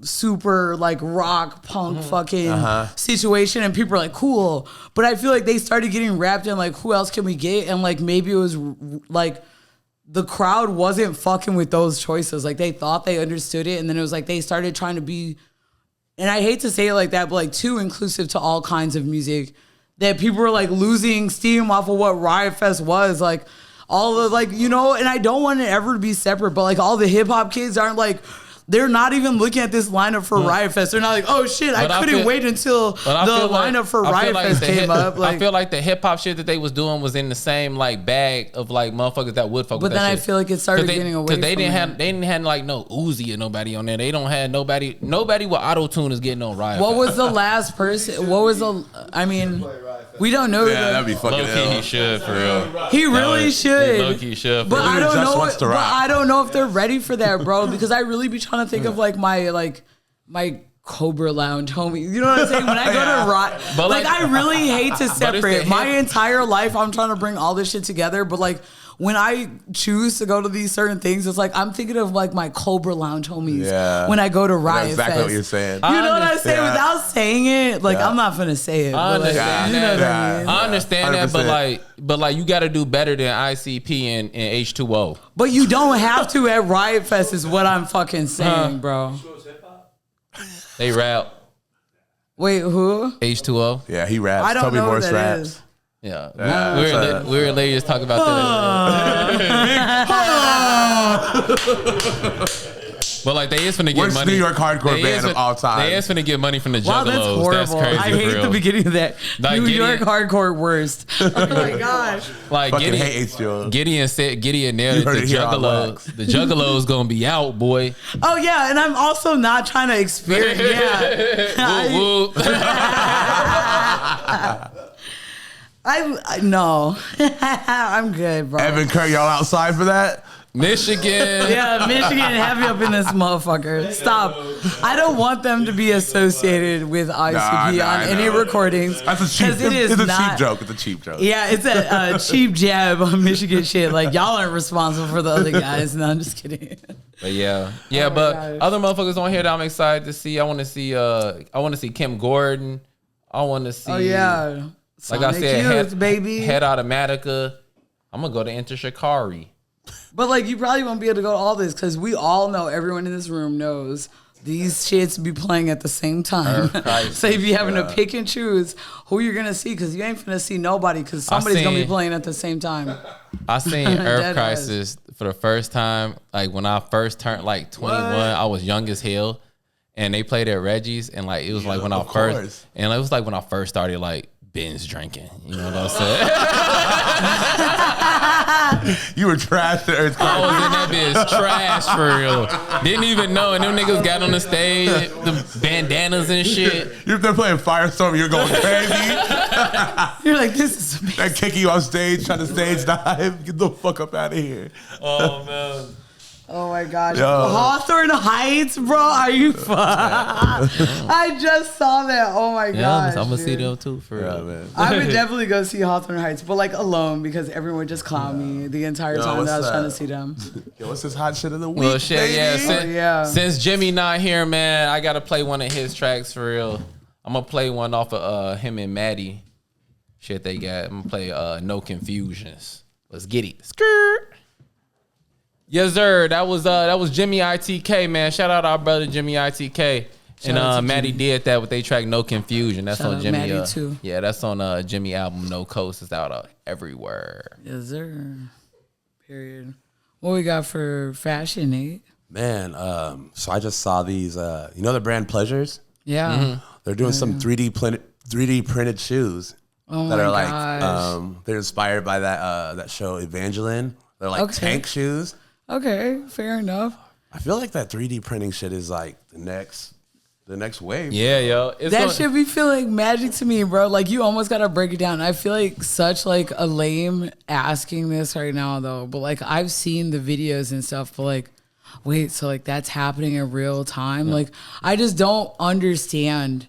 super like rock punk fucking situation, and people are like, cool. But I feel like they started getting wrapped in like, who else can we get? And like maybe it was like the crowd wasn't fucking with those choices. Like they thought they understood it, and then it was like they started trying to be, and I hate to say it like that, but like too inclusive to all kinds of music, that people were like losing steam off of what Riot Fest was. Like all the like, you know, and I don't want it ever to be separate, but like all the hip hop kids aren't like, they're not even looking at this lineup for Riot Fest. They're not like, oh shit, I couldn't wait until the lineup for Riot Fest came up. Like, I feel like the hip hop shit that they was doing was in the same like bag of like motherfuckers that would fuck with that shit. But then I feel like it started getting away from they didn't have like no Uzi or nobody on there. They don't have nobody with auto-tune is getting on Riot Fest. What was the last person? What was the, I mean, we don't know. Yeah, that'd be fucking low-key he should, for real. He really should. Low-key should. But I don't know. But I don't know if they're ready for that, bro. Because I really be trying to think of like my Cobra Lounge homie. You know what I'm saying? When I go to rock, but like I really hate to separate. My entire life, I'm trying to bring all this shit together. But like when I choose to go to these certain things, it's like I'm thinking of like my Cobra Lounge homies when I go to Riot Fest. That's exactly what you're saying. You know what I'm saying? Without saying it, like I'm not gonna say it. I understand that. I understand 100%. That, but like you got to do better than ICP and H2O. But you don't have to at Riot Fest, is what I'm fucking saying, bro. They rap. Wait, who? H2O. Yeah, he raps. I don't Toby know Morse who that raps. is. Yeah, we were late just talking about that. But like they is finna get Worst money. New York hardcore band of all time. They is finna get money from the Wow, that's Juggalos. horrible. That's crazy. I hate the beginning of that. Like New York hardcore worst. Oh my gosh. Like fucking hate H2O. Gideon nailed it. The Juggalos. The Juggalos gonna be out, boy. Oh yeah, and I'm also not trying to experience. Yeah. Woo, woo. I no. I'm good, bro. Evan Kerr, y'all outside for that? Michigan. Yeah, Michigan, have you up in this motherfucker. Stop. I don't want them to be associated with ICP on any recordings. That's a cheap, it's a cheap joke. It's a cheap joke. Yeah, it's a cheap jab on Michigan shit. Like, y'all aren't responsible for the other guys. No, I'm just kidding. But yeah. But other motherfuckers on here that I'm excited to see. I want to see Kim Gordon. I want to see. Oh yeah. Like I said, Head Automatica. I'm gonna go to Enter Shikari. But like, you probably won't be able to go to all this because we all know, everyone in this room knows these shits be playing at the same time. So you be having to pick and choose who you're gonna see, because you ain't finna see nobody, because somebody's gonna be playing at the same time. I seen Earth Crisis for the first time. Like when I first turned like 21, I was young as hell, and they played at Reggie's, and like it was like when I first, and it was like when I first started like binge drinking. You know what I'm saying? You were trash to Earth Crisis. I was in that bitch trash for real. Didn't even know. And them niggas got on the stage, the bandanas and shit. You're there playing Firestorm, you're going crazy. You're like, this is amazing. They're kicking you off stage, trying to stage dive. Get the fuck up out of here. Oh, man. Oh my gosh. Hawthorne Heights, bro. Are you I just saw that. Oh my gosh. I'm gonna see them too for real, man. I would definitely go see Hawthorne Heights, but like alone, because everyone would just clown me the entire time that I was trying to see them. Yo, what's this hot shit of the week? Well, shit, baby? Since Jimmy not here, man, I gotta play one of his tracks for real. I'm gonna play one off of him and Maddie. Shit they got. I'm gonna play No Confusions. Let's get it. Skirt. Yes, sir. That was JimmyITK, man. Shout out our brother JimmyITK. And Maddie did that with their track No Confusion. That's Shout on Jimmy. Maddie too. Yeah, that's on Jimmy album No Coast. It's out everywhere. Yes, sir. Period. What we got for fashion, Nate? Man, so I just saw these. You know the brand Pleasures? Yeah. Mm-hmm. They're doing some 3D printed shoes that are like they're inspired by that show Evangeline. They're like tank shoes. Okay, fair enough. I feel like that 3D printing shit is like the next wave. Yeah, yo. That should be feeling magic to me, bro. Like, you almost gotta break it down. I feel like such like a lame asking this right now though, but like I've seen the videos and stuff, but like, wait, so like that's happening in real time? Like, I just don't understand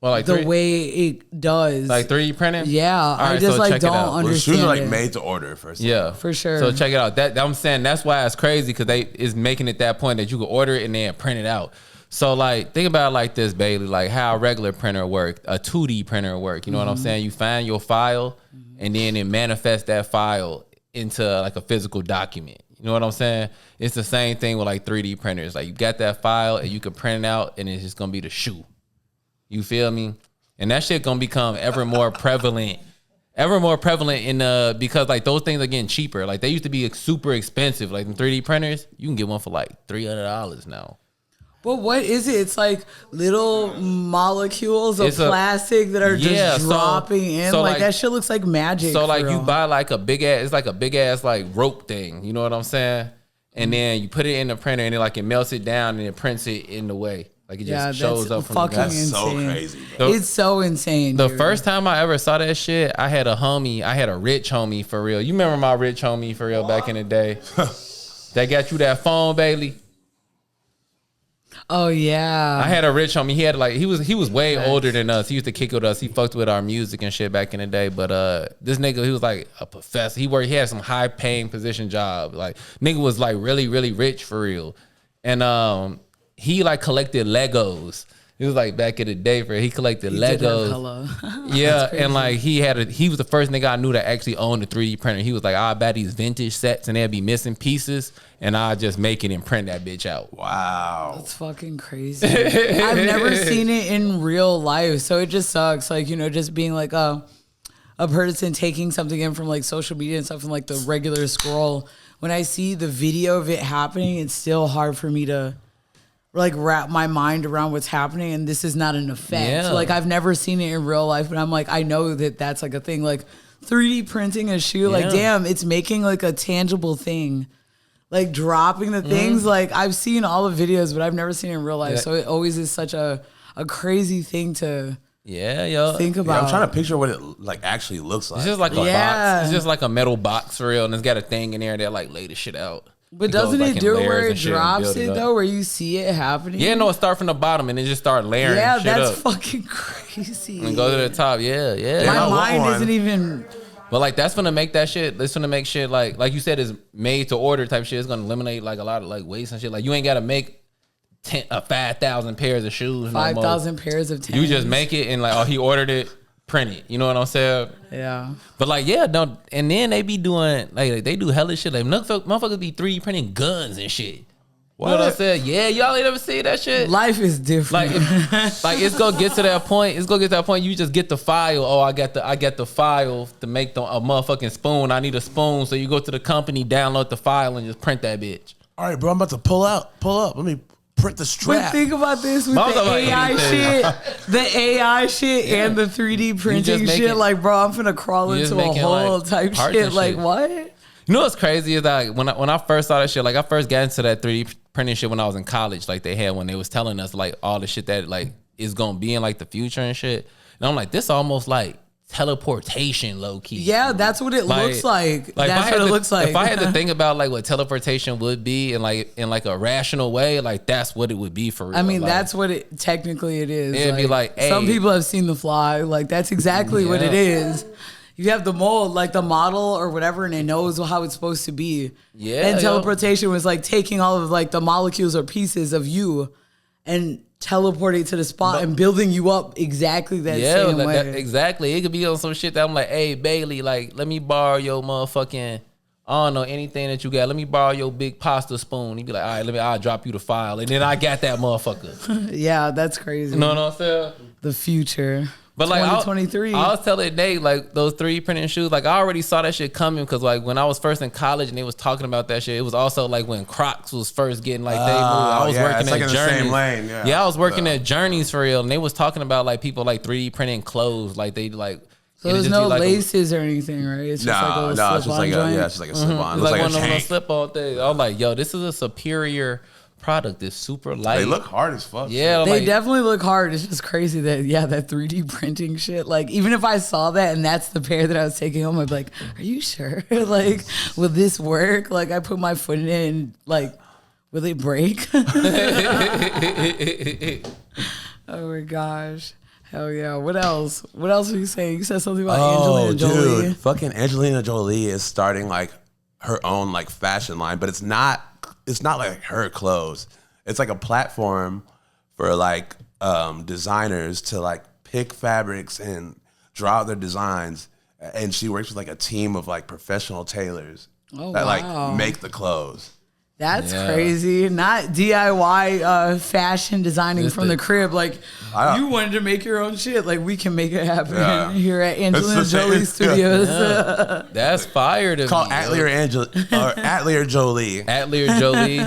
the way it does. Like 3D printing? Yeah, I just like don't understand. Well, the shoes are like it. made to order first. Yeah, for sure. So check it out. That I'm saying that's why it's crazy because they is making it that point that you can order it and then print it out. So like think about it like this, Bailey, like how a regular printer work, a 2D printer work. You know what I'm saying? You find your file and then it manifests that file into like a physical document. You know what I'm saying? It's the same thing with like 3D printers. Like you got that file and you can print it out and it's just gonna be the shoe. You feel me? And that shit gonna become ever more prevalent in because like those things are getting cheaper. Like they used to be super expensive. Like in 3D printers, you can get one for like $300 now. But what is it? It's like little molecules of plastic that are just dropping in. So like that shit looks like magic. So like you buy like a big ass, it's like a big ass like rope thing. You know what I'm saying? And then you put it in the printer and it melts it down and it prints it in the way. Like it just shows up from the That's insane. so crazy, bro. It's so insane. The first time I ever saw that shit, I had a rich homie for real. You remember my rich homie for real back in the day? That got you that phone, Bailey? Oh yeah. I had a rich homie. He had like he was way older than us. He used to kick with us. He fucked with our music and shit back in the day. But this nigga, he was like a professor. He had some high paying position job. Like nigga was like really, really rich for real. And he like collected Legos. It was like back in the day for he collected Legos. Yeah, and like he was the first nigga I knew that actually owned a 3D printer. He was like, I'll buy these vintage sets and they'll be missing pieces and I'll just make it and print that bitch out. Wow. That's fucking crazy. I've never seen it in real life, so it just sucks. Like, you know, just being like a person taking something in from like social media and stuff and like the regular scroll. When I see the video of it happening, it's still hard for me to like wrap my mind around what's happening, and this is not an effect. Yeah. Like I've never seen it in real life, but I'm like, I know that that's like a thing. Like 3D printing a shoe, like damn, it's making like a tangible thing. Like dropping the things. Like I've seen all the videos, but I've never seen it in real life. So it always is such a crazy thing to think about. Yeah, I'm trying to picture what it like actually looks like. It's just like a box. It's just like a metal box for real, and it's got a thing in there that like lay the shit out. But doesn't it do it where it drops it though, where you see it happening? Yeah, no, it start from the bottom and it just start layering shit up. Yeah, that's fucking crazy. And go to the top, yeah. My mind isn't even... But like that's gonna make that shit, that's gonna make shit like you said is made to order type shit. It's gonna eliminate like a lot of like waste and shit. Like you ain't gotta make 5,000 pairs of shoes. 5,000 pairs of 10. You just make it and like, oh, he ordered it, print it. You know what I'm saying? Yeah. But like, yeah, no, and then they be doing like they do hella shit. Like motherfuckers be 3D printing guns and shit. What? You know what I'm saying? Yeah, y'all ain't ever seen that shit. Life is different. Like it's gonna get to that point. It's gonna get to that point. You just get the file. Oh, I got the file to make a motherfucking spoon. I need a spoon. So you go to the company, download the file, and just print that bitch. All right, bro. I'm about to pull up. Let me print the strap. But think about this with the AI shit, and the 3D printing shit. Like, bro, I'm finna crawl into a hole type shit. Like, what? You know what's crazy is like when I first saw that shit, like I first got into that 3D printing shit when I was in college. Like they had when they was telling us like all the shit that like is gonna be in like the future and shit. And I'm like, this almost like teleportation low key. Yeah, that's what it looks like. That's what it looks like. If I had to think about like what teleportation would be in like a rational way, like that's what it would be for real. I mean, like, that's what it technically it is. It'd be like, hey, some people have seen The Fly. Like that's exactly what it is. You have the mold, like the model or whatever, and it knows how it's supposed to be. Yeah. And teleportation was like taking all of like the molecules or pieces of you and teleporting to the spot and building you up exactly that same way. Exactly. It could be on some shit that I'm like, hey, Bailey, like, let me borrow your motherfucking I don't know anything that you got. Let me borrow your big pasta spoon. He'd be like, all right, I'll drop you the file. And then I got that motherfucker. Yeah, that's crazy. You know what I'm saying? The future. But like 2023. I was telling Nate, like those 3D printing shoes, like I already saw that shit coming because like when I was first in college and they was talking about that shit, it was also like when Crocs was first getting like they moved. I was working at Journeys. The same lane. Yeah, I was working at Journeys for real, and they was talking about like people like 3D printing clothes, like they like. So there's no laces or anything, right? It's just like a slip-on it's just like joint. it's like a slip-on. It's like a one of those tank. slip-on things. I'm like, yo, this is a superior product. It's super light. They look hard as fuck. Yeah, They like, definitely look hard. It's just crazy that that 3D printing shit. Like even if I saw that and that's the pair that I was taking home, I'd be like, "Are you sure? Like, will this work? Like, I put my foot in it, and like, will it break?" Oh my gosh. Hell yeah. What else? What else were you saying? You said something about Angelina Jolie. Dude, fucking Angelina Jolie is starting like her own like fashion line, but it's not like her clothes. It's like a platform for like designers to like pick fabrics and draw out their designs. And she works with like a team of like professional tailors that like make the clothes. That's crazy. Not DIY fashion designing from the crib. Like, you wanted to make your own shit. Like, we can make it happen here at Angelina Jolie Studios. Yeah. That's fire to Called me. Atelier Jolie. Atelier Jolie.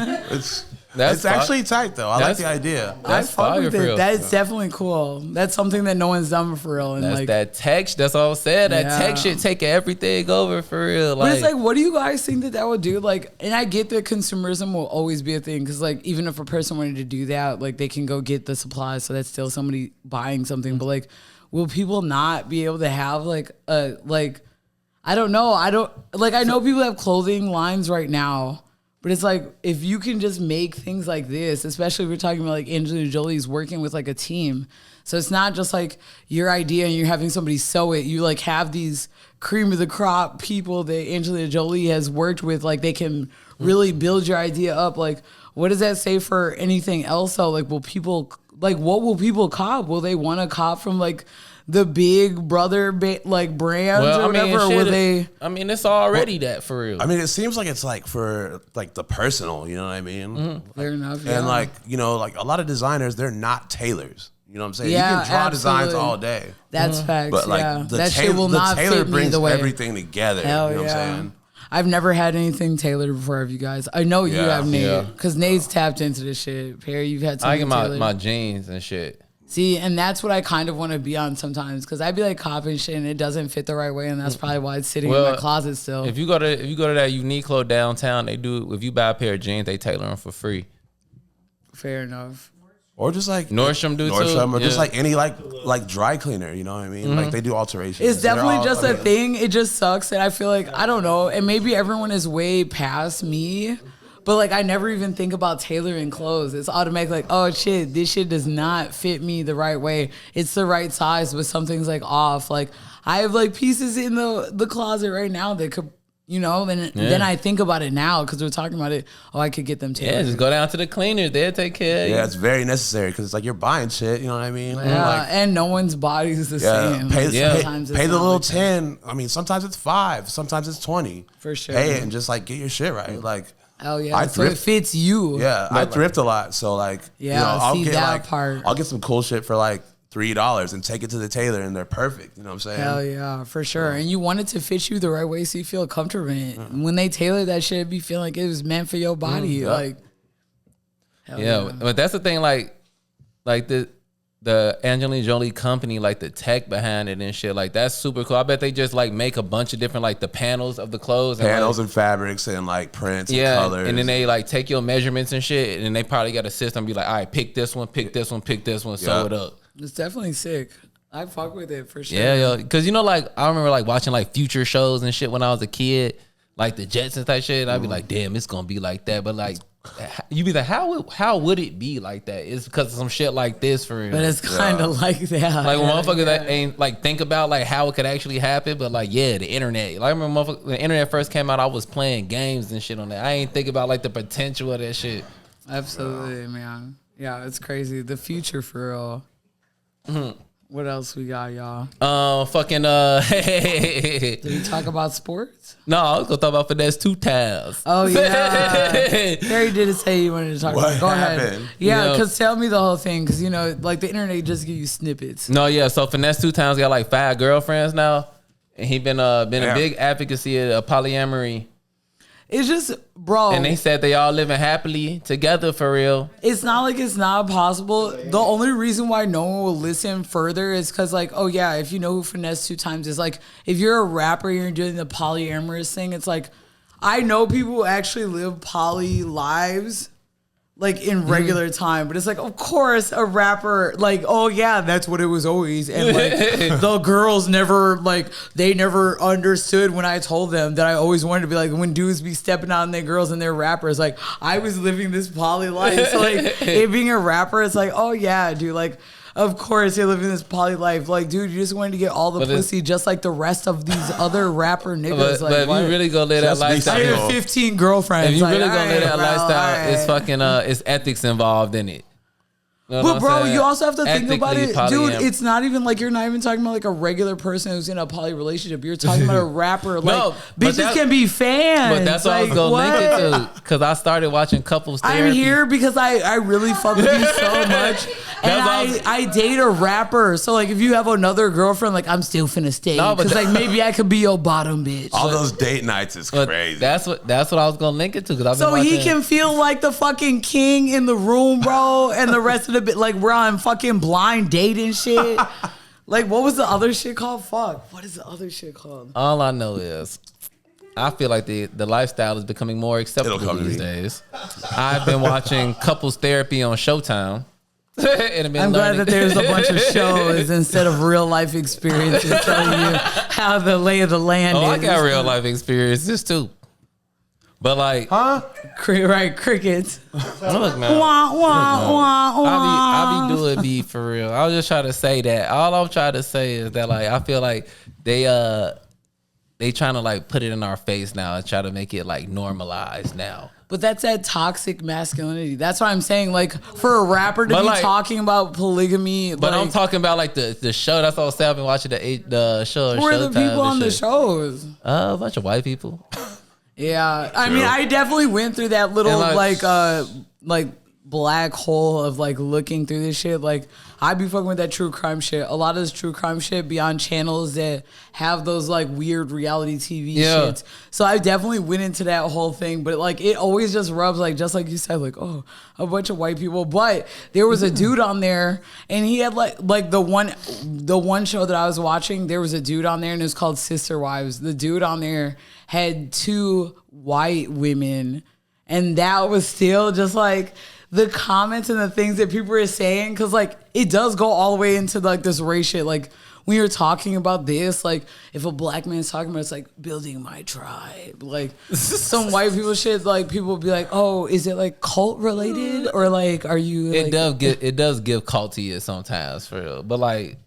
It's actually tight though. I like the idea. That's fire for real. That's definitely cool. That's something that no one's done for real. And that's like that tech. That's all I'm saying. That tech shit taking everything over for real. But it's like, what do you guys think that would do? Like, and I get that consumerism will always be a thing because, like, even if a person wanted to do that, like, they can go get the supplies, so that's still somebody buying something. But like, will people not be able to have like a I don't know. I know people have clothing lines right now. But it's like, if you can just make things like this, especially if we're talking about like Angelina Jolie's working with like a team. So it's not just like your idea and you're having somebody sew it. You like have these cream of the crop people that Angelina Jolie has worked with. Like they can really build your idea up. Like, what does that say for anything else though? Like, what will people cop? Will they want to cop from like the big brother like brands or whatever? Or will they? I mean, it's already that for real. I mean, it seems like it's like for like the personal, you know what I mean? Mm-hmm. Fair enough. Yeah. And like, you know, like a lot of designers, they're not tailors. You know what I'm saying? Yeah, you can draw absolutely. Designs all day. That's facts. But like that shit will not tailor fit me brings the way. everything together. Hell you know what yeah. I'm saying? I've never had anything tailored before of you guys. I know you have, Nate, because Nate's tapped into this shit. Perry, you've had something I tailored. get my jeans and shit. See, and that's what I kind of want to be on sometimes, because I'd be like copying shit and it doesn't fit the right way, and that's probably why it's sitting in my closet still. If you go to that Uniqlo downtown, they do. If you buy a pair of jeans, they tailor them for free. Fair enough. Or just like Nordstrom too. Or just like any like dry cleaner, you know what I mean? Like they do alterations. It's definitely just a thing. It just sucks that I feel like, I don't know, and maybe everyone is way past me, but like I never even think about tailoring clothes. It's automatic like, oh shit, this shit does not fit me the right way. It's the right size, but something's like off. Like I have like pieces in the closet right now that could, you know, then I think about it now because we're talking about it. Oh, I could get them tailored. Yeah, just go down to the cleaners. They'll take care of you. Yeah, it's very necessary because it's like you're buying shit, you know what I mean? Yeah, Like, and no one's body is the same. Pay Sometimes it's the not little like that. 10. I mean, sometimes it's 5, sometimes it's 20. For sure. Pay it and just like get your shit right. Like, Hell yeah. So it fits you. Yeah, I thrift a lot, so like, Yeah, you know, I'll see get that like, part. I'll get some cool shit for like $3 and take it to the tailor, and they're perfect. You know what I'm saying? Hell yeah, for sure. And you want it to fit you the right way so you feel comfortable in it. When they tailor that shit, it be feeling like it was meant for your body. Like, hell yeah, but that's the thing. Like the Angelina Jolie company, like the tech behind it and shit, like that's super cool. I bet they just like make a bunch of different like the panels of the clothes, and fabrics and like prints, and colors, and then they like take your measurements and shit, and they probably got a system be like, all right, pick this one, pick this one, pick this one, sew it up. It's definitely sick. I fuck with it for sure. Yeah, because you know, like I remember like watching like future shows and shit when I was a kid, like the Jetsons type shit. I'd be like, damn, it's gonna be like that, but like. You be like, how would it be like that? It's because of some shit like this for real. But it's kind of like that. Like when motherfuckers that ain't like think about like how it could actually happen, but like the internet. Like I remember when the internet first came out, I was playing games and shit on that. I ain't think about like the potential of that shit. Absolutely, man. Yeah, it's crazy. The future for real. What else we got, y'all? Did we talk about sports? No, I was gonna talk about finesse 2 times. Oh yeah, Harry did say you wanted to talk about. Go ahead. Yeah, because tell me the whole thing, because like the internet just give you snippets. No, yeah. So finesse 2 times got like 5 girlfriends now, and he been a big advocacy of polyamory. It's just, bro. And they said they all living happily together for real. It's not like it's not possible. The only reason why no one will listen further is because, like, oh yeah, if you know who Finesse 2 times is, like, if you're a rapper and you're doing the polyamorous thing, it's like, I know people who actually live poly lives, like, in regular time. But it's like, of course, a rapper, like, oh yeah, that's what it was always. And like, the girls never, like, they never understood when I told them that I always wanted to be like, when dudes be stepping out on their girls and their rappers, like, I was living this poly life. So like, it being a rapper, it's like, oh yeah, dude, like, of course you're living this poly life. Like, dude, you just wanted to get all the pussy just like the rest of these other rapper niggas. But if you really go live that lifestyle, I have 15 girlfriends. If you really go live that lifestyle, it's fucking it's ethics involved in it. You know but bro, you also have to think about it, dude. It's not even like you're not even talking about like a regular person who's in a poly relationship. You're talking about a rapper. Like bitches can be fans. But that's what I was gonna link it to, because I started watching couples therapy. I'm here because I really fuck with you so much, and I date a rapper. So like, if you have another girlfriend, like I'm still finna stay because like maybe I could be your bottom bitch. All those date nights is crazy. That's what I was gonna link it to, because so he can feel like the fucking king in the room, bro, and the rest of the bit like we're on fucking blind date and shit. Like, what was the other shit called? Fuck. What is the other shit called? All I know is I feel like the lifestyle is becoming more acceptable these days. I've been watching couples therapy on Showtime. I'm glad that there's a bunch of shows instead of real life experiences telling you how the lay of the land is. I got real life experiences too. But like, right, crickets. Look, man. I be doing beef for real. I was just trying to say that. All I'm trying to say is that like I feel like they trying to like put it in our face now and try to make it like normalized now. But that's that toxic masculinity. That's what I'm saying. Like, for a rapper to be talking about polygamy. But like, I'm talking about like the show. That's all I've been watching the show. Who are the people on the shows? A bunch of white people. Yeah, I mean, I definitely went through that little like black hole of like looking through this shit. Like, I be fucking with that true crime shit. A lot of this true crime shit be on channels that have those like weird reality TV shits. So I definitely went into that whole thing, but like it always just rubs like, just like you said, like, oh, a bunch of white people. But there was a dude on there, and he had like the one show that I was watching, there was a dude on there, and it was called Sister Wives. The dude on there had 2 white women, and that was still just like the comments and the things that people are saying, because like it does go all the way into like this race shit. Like, when you're talking about this, like if a black man's talking about, it's like building my tribe, like some white people shit, like people will be like, oh, is it like cult related, or like are you it does give culty sometimes for real, but like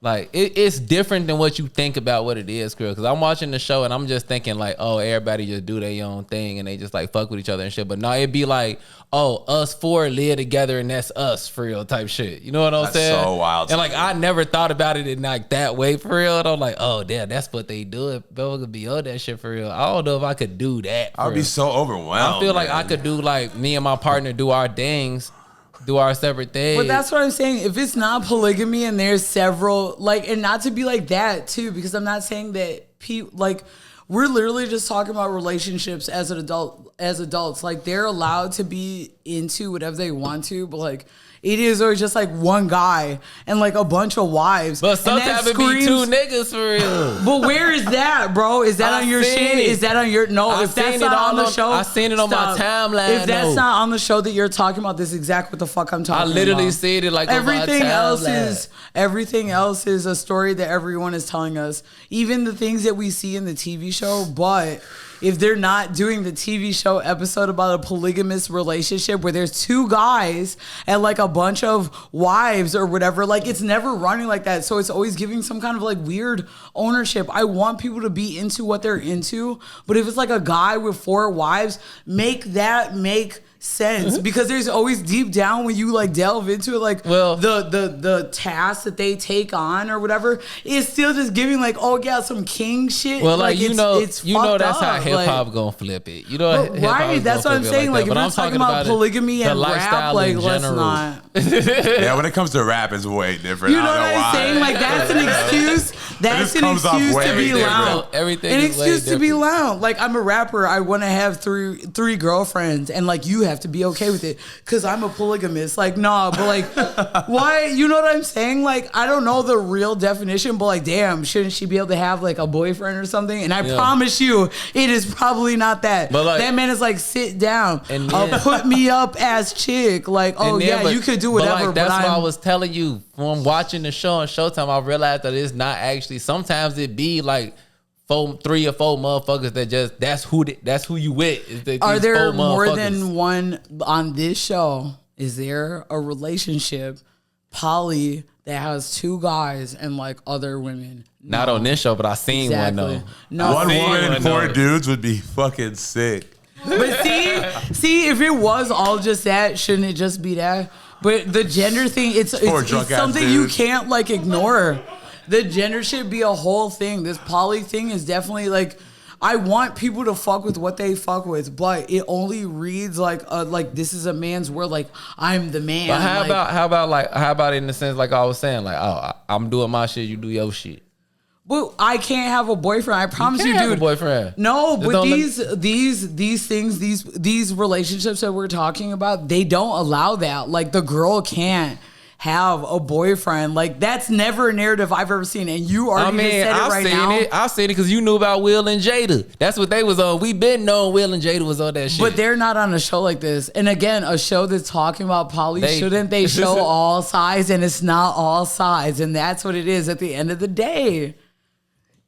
it's different than what you think about what it is, girl. Because I'm watching the show and I'm just thinking like, oh, everybody just do their own thing and they just like fuck with each other and shit. But no, it'd be like, oh, us 4 live together and that's us for real type shit. You know what I'm saying? That's so wild. And like I never thought about it in like that way for real. And I'm like, oh damn, that's what they do. If I could be on that shit for real, I don't know if I could do that. I'd be so overwhelmed. I feel like I could do like me and my partner do our things. Do our separate things. But that's what I'm saying. If it's not polygamy and there's several, like, and not to be like that too, because I'm not saying that people, like, we're literally just talking about relationships as adults. Like, they're allowed to be into whatever they want to, but like, it is always just like one guy and like a bunch of wives. But sometimes it be 2 niggas for real. But where is that, bro? Is that on your shit? Is that on your if that's not on the show? I seen it on my timeline. If that's not on the show that you're talking about, this is exactly what the fuck I'm talking about. I literally seen it like everything else is a story that everyone is telling us. Even the things that we see in the TV show, but if they're not doing the TV show episode about a polygamous relationship where there's 2 guys and like a bunch of wives or whatever, like it's never running like that. So it's always giving some kind of like weird ownership. I want people to be into what they're into, but if it's like a guy with 4 wives, make sense because there's always deep down when you like delve into it, like the task that they take on or whatever, it's still just giving like, oh yeah, some king shit. Well, like it's that's how hip hop gonna flip it. You know, right? That's what I'm saying. Like if we're talking about polygamy and rap, like let's not. Yeah, when it comes to rap, it's way different. You know what I'm saying? Like that's an excuse. That's an excuse to be loud. Everything. An excuse to be loud. Like I'm a rapper. I want to have three girlfriends, and like you have to be okay with it because I'm a polygamist. Like nah, but like why? You know what I'm saying? Like I don't know the real definition, but like damn, shouldn't she be able to have like a boyfriend or something? And I promise you, it is probably not that. But like, that man is like sit down, and put me up as chick. Like oh yeah, you could do whatever. But that's why I was telling you from watching the show on Showtime. I realized that it's not actually. Sometimes it be like 3 or 4 motherfuckers that just that's who you with. Are there more than one on this show? Is there a relationship poly that has 2 guys and like other women? No. Not on this show, but I seen one though. No, 1 woman and 4 dudes would be fucking sick. But see, if it was all just that, shouldn't it just be that? But the gender thing, it's something you can't like ignore. The gender should be a whole thing. This poly thing is definitely like, I want people to fuck with what they fuck with, but it only reads like this is a man's world. Like I'm the man. But how about in the sense like I was saying, like oh I'm doing my shit, you do your shit. But I can't have a boyfriend. I promise you, dude. Have a boyfriend. No, but these things, these relationships that we're talking about, they don't allow that. Like the girl can't have a boyfriend. Like that's never a narrative I've ever seen. And you already just said it right now. I've seen it because you knew about Will and Jada. That's what they was on. We been knowing Will and Jada was on that shit. But they're not on a show like this. And again, a show that's talking about poly, shouldn't they show all sides? And it's not all sides. And that's what it is at the end of the day.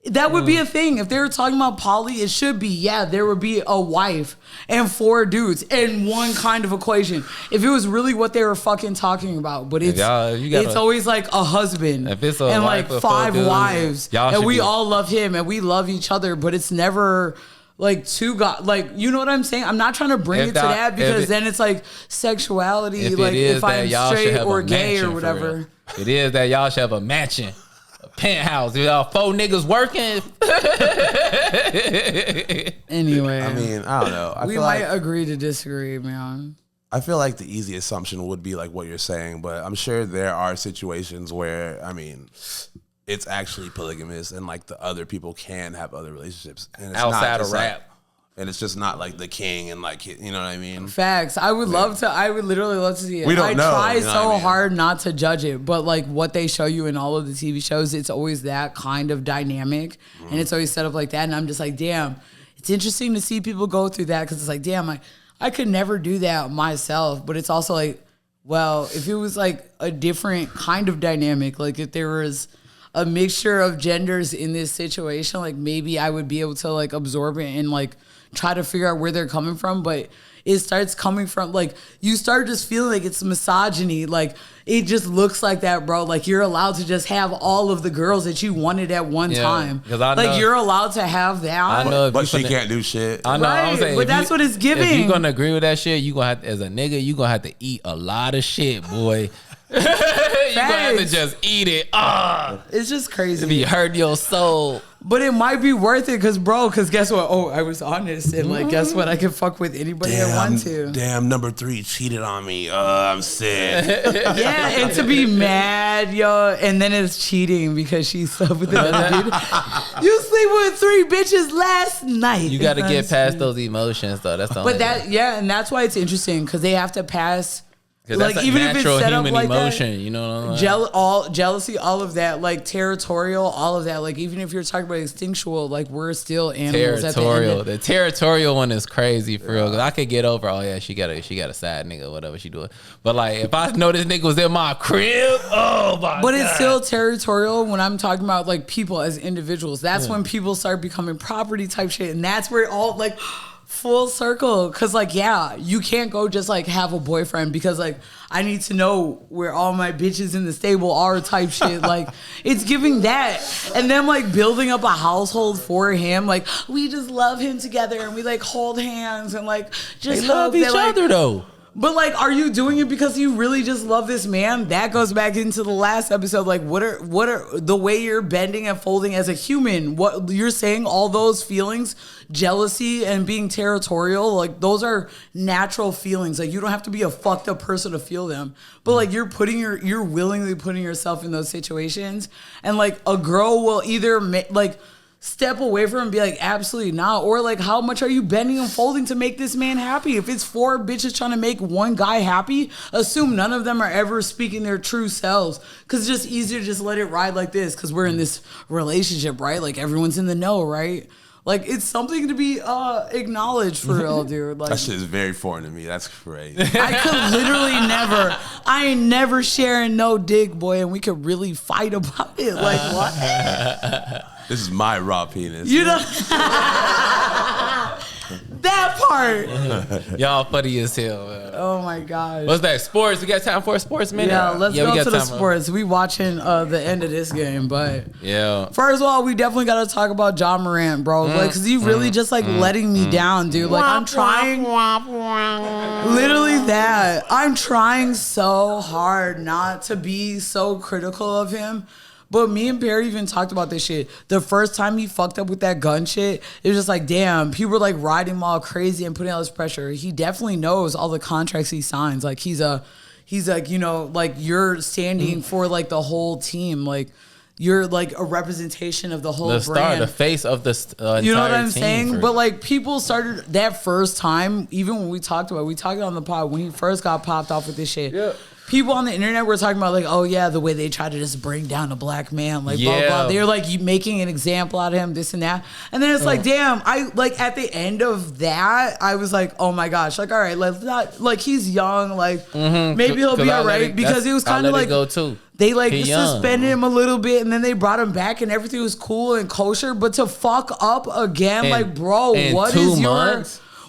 That would be a thing. If they were talking about poly, it should be, there would be a wife and 4 dudes in one kind of equation. If it was really what they were fucking talking about. But it's always like a husband and like 5 wives. And we all love him and we love each other. But it's never like 2 guys. Like, you know what I'm saying? I'm not trying to bring it to that because then it's like sexuality. Like if I'm straight or gay or whatever. It is that y'all should have a mansion. Penthouse, 4 niggas working. Anyway, I mean, I don't know. We might agree to disagree, man. I feel like the easy assumption would be like what you're saying, but I'm sure there are situations where, I mean, it's actually polygamous and like the other people can have other relationships. And it's outside of rap. And it's just not like the king and like, you know what I mean? Facts. I would literally love to see it. We don't know. I try so hard not to judge it, but like what they show you in all of the TV shows, it's always that kind of dynamic. And it's always set up like that. And I'm just like, damn, it's interesting to see people go through that because it's like, damn, I could never do that myself. But it's also like, well, if it was like a different kind of dynamic, like if there was a mixture of genders in this situation, like maybe I would be able to like absorb it and like try to figure out where they're coming from. But it starts coming from like, you start just feeling like it's misogyny. Like it just looks like that, bro. Like you're allowed to just have all of the girls that you wanted at one time. Like you're allowed to have that. I know, but she can't do shit. I know. Right, I'm saying, but that's what it's giving. If you're gonna agree with that shit, you gonna have to, as a nigga, you gonna have to eat a lot of shit, boy. You gonna have to just eat it. It's just crazy. To be hurting your soul. But it might be worth it because guess what? Oh, I was honest and like guess what? I can fuck with anybody I want to. Damn, number 3 cheated on me. I'm sick. Yeah, and to be mad, yo, and then it's cheating because she slept with another dude. You sleep with 3 bitches last night. You got to get past those emotions though. That's the only thing. And that's why it's interesting because they have to pass. Like that's even if it's set up like emotion, that, you know what I mean? Jealousy, all of that, like territorial, all of that. Like even if you're talking about instinctual, like we're still animals. Territorial. The territorial one is crazy for real. Cause I could get over. Oh yeah, she got a side nigga, whatever she doing. But like if I know this nigga was in my crib, oh my god. But it's still territorial when I'm talking about like people as individuals. That's when people start becoming property type shit, and that's where it all like. full circle. Cause like, yeah, you can't go just like have a boyfriend because like I need to know where all my bitches in the stable are type shit. Like it's giving that. And then like building up a household for him. Like we just love him together and we like hold hands and like just they love each other though. But like, are you doing it because you really just love this man? That goes back into the last episode. Like, what are the way you're bending and folding as a human? What you're saying, all those feelings, jealousy and being territorial, like those are natural feelings. Like you don't have to be a fucked up person to feel them. But like you're willingly putting yourself in those situations, and like a girl will either step away from him and be like, absolutely not. Or like, how much are you bending and folding to make this man happy? If it's 4 bitches trying to make one guy happy, assume none of them are ever speaking their true selves. Because it's just easier to just let it ride like this because we're in this relationship, right? Like everyone's in the know, right? Like it's something to be acknowledged for real, dude. Like that shit is very foreign to me. That's crazy. I could literally never. I ain't never sharing no dick, boy, and we could really fight about it. Like what? This is my raw penis. You know that part. Y'all funny as hell. Man. Oh my god. What's that? Sports? We got time for a sports minute? Yeah, let's go to the sports. We watching the end of this game, but yeah. First of all, we definitely got to talk about Ja Morant, bro. Like, cause he really just like letting me down, dude. Like I'm trying, literally that. I'm trying so hard not to be so critical of him. But me and Perry even talked about this shit. The first time he fucked up with that gun shit, it was just like, damn, people were like riding him all crazy and putting all this pressure. He definitely knows all the contracts he signs. Like he's like, you know, like you're standing for like the whole team. Like you're like a representation of the whole brand. The face of the entire you know what I'm team saying? But like people started that first time, even when we talked on the pod, when he first got popped off with this shit. Yeah. People on the internet were talking about like, oh yeah, the way they try to just bring down a black man, like blah blah. They're like you making an example out of him, this and that. And then it's like, damn, I like at the end of that, I was like, oh my gosh, like all right, let's not like he's young, like maybe he'll be all right because it was kind of like go too. They like suspended him a little bit and then they brought him back and everything was cool and kosher, but to fuck up again, like bro, what is your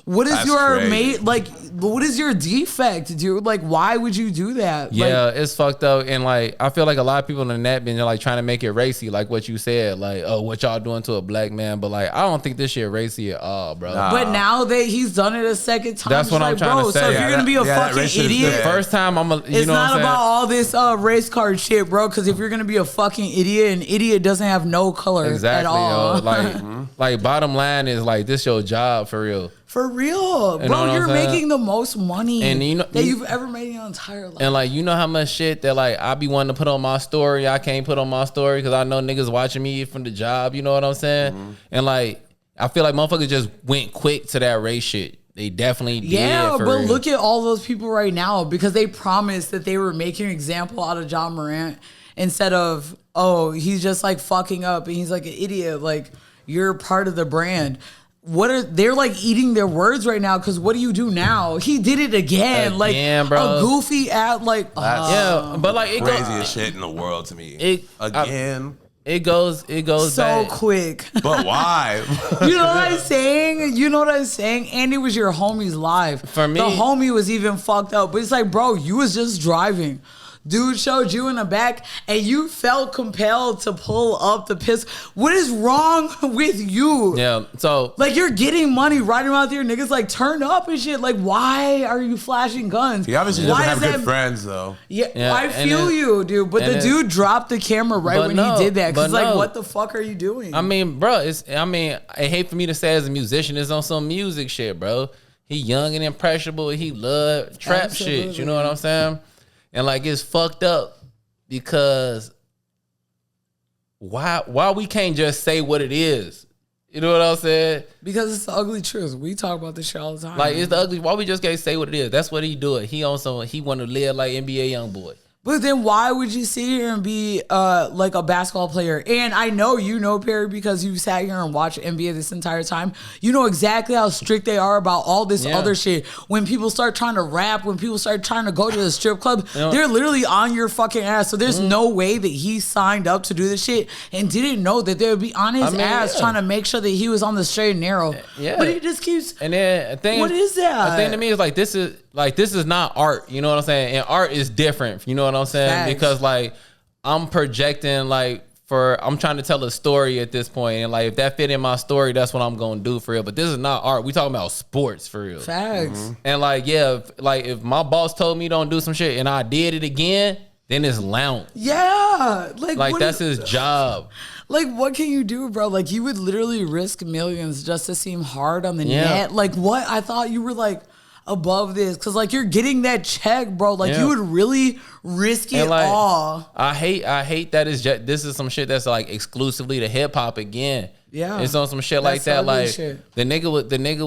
what is your mate like? What is your defect, dude? Like, why would you do that? Yeah, like, it's fucked up, and like I feel like a lot of people on the net been like trying to make it racy, like what you said, like oh, what y'all doing to a black man? But like I don't think this shit racy at all, bro. Nah. But now that he's done it a second time, that's what I'm trying to say. So if you're gonna be a fucking idiot, the first time it's not about all this race card shit, bro. Because if you're gonna be a fucking idiot, an idiot doesn't have no color at all. Yo. Like bottom line is like this your job for real. For real, bro, you're making the most money that you've ever made in your entire life. And like, you know how much shit that like I be wanting to put on my story, I can't put on my story because I know niggas watching me from the job. You know what I'm saying? And like, I feel like motherfuckers just went quick to that race shit. They definitely did. Yeah, but look at all those people right now because they promised that they were making an example out of Ja Morant instead of, oh, he's just like fucking up and he's like an idiot. Like, you're part of the brand. They're like eating their words right now because what do you do now? He did it again like bro. A goofy ad like yeah, but like it craziest shit in the world to me. It goes so back. Quick. But why? You know what I'm saying? You know what I'm saying? And it was your homie's live. For me, the homie was even fucked up. But it's like, bro, you was just driving. Dude showed you in the back and you felt compelled to pull up the piss. What is wrong with you? Yeah, so like you're getting money riding around there, niggas like turn up and shit. Like, why are you flashing guns? He obviously doesn't have good friends though. Yeah, I feel you, dude. But the dude dropped the camera right when he did that. Cause like, what the fuck are you doing? I mean, bro, I hate for me to say as a musician, it's on some music shit, bro. He young and impressionable. He love trap shit. You know what I'm saying? And like it's fucked up because why we can't just say what it is? You know what I'm saying? Because it's the ugly truth. We talk about this shit all the time. Like it's the ugly. Why we just can't say what it is? That's what he doing. He want to live like NBA YoungBoy. But then why would you sit here and be like a basketball player? And I know you know, Perry, because you sat here and watched NBA this entire time. You know exactly how strict they are about all this other shit. When people start trying to rap, when people start trying to go to the strip club, they're literally on your fucking ass. So there's no way that he signed up to do this shit and didn't know that they would be on his ass trying to make sure that he was on the straight and narrow. Yeah. But he just keeps. And then what is that? The thing to me is like this is not art. You know what I'm saying? And art is different. You know what I'm saying? Facts. Because like I'm projecting I'm trying to tell a story at this point, and like if that fit in my story, that's what I'm gonna do for real. But this is not art. We talking about sports for real. Facts. And like if my boss told me don't do some shit and I did it again, then it's lounge. Yeah. Like that's his job. Like, what can you do, bro? Like, you would literally risk millions just to seem hard on the net. Like, what? I thought you were like above this, because like you're getting that check, bro. Like you would really risk it all. I hate that this is some shit that's like exclusively to hip hop again. Yeah, it's on some shit like that. Like shit. the nigga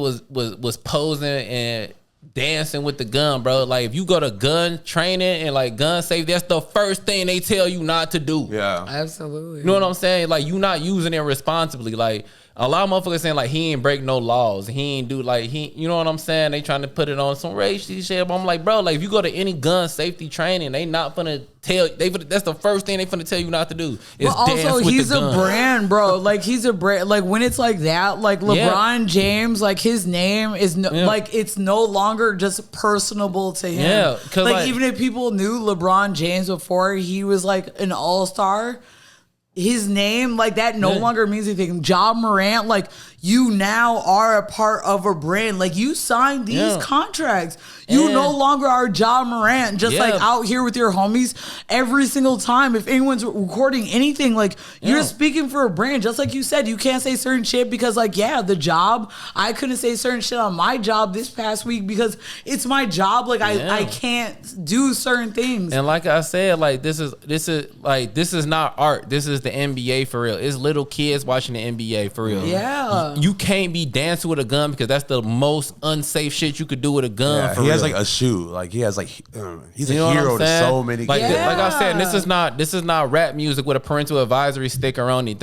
was posing and dancing with the gun, bro. Like if you go to gun training and like gun safety, that's the first thing they tell you not to do. Yeah, absolutely. You know what I'm saying? Like you not using it responsibly. Like a lot of motherfuckers saying like he ain't break no laws. He ain't do like you know what I'm saying? They trying to put it on some racial shit. But I'm like, bro, like if you go to any gun safety training, they not gonna tell. That's the first thing they finna tell you not to do. Is but also, he's a brand, bro. Like he's a brand. Like when it's like that, like LeBron James, like his name is like it's no longer just personable to him. Yeah, like even if people knew LeBron James before he was like an all-star, his name, like that no longer means anything. Ja Morant, like you now are a part of a brand. Like you signed these contracts. You no longer are Ja Morant, just like out here with your homies every single time. If anyone's recording anything, like you're speaking for a brand. Just like you said, you can't say certain shit because like, the job, I couldn't say certain shit on my job this past week because it's my job. Like I can't do certain things. And like I said, like this is not art. This is the NBA for real. It's little kids watching the NBA for real. Yeah. You can't be dancing with a gun because that's the most unsafe shit you could do with a gun. He has like a shoe. Like he has like he's a hero to so many kids. Like I said, this is not rap music with a parental advisory sticker on it.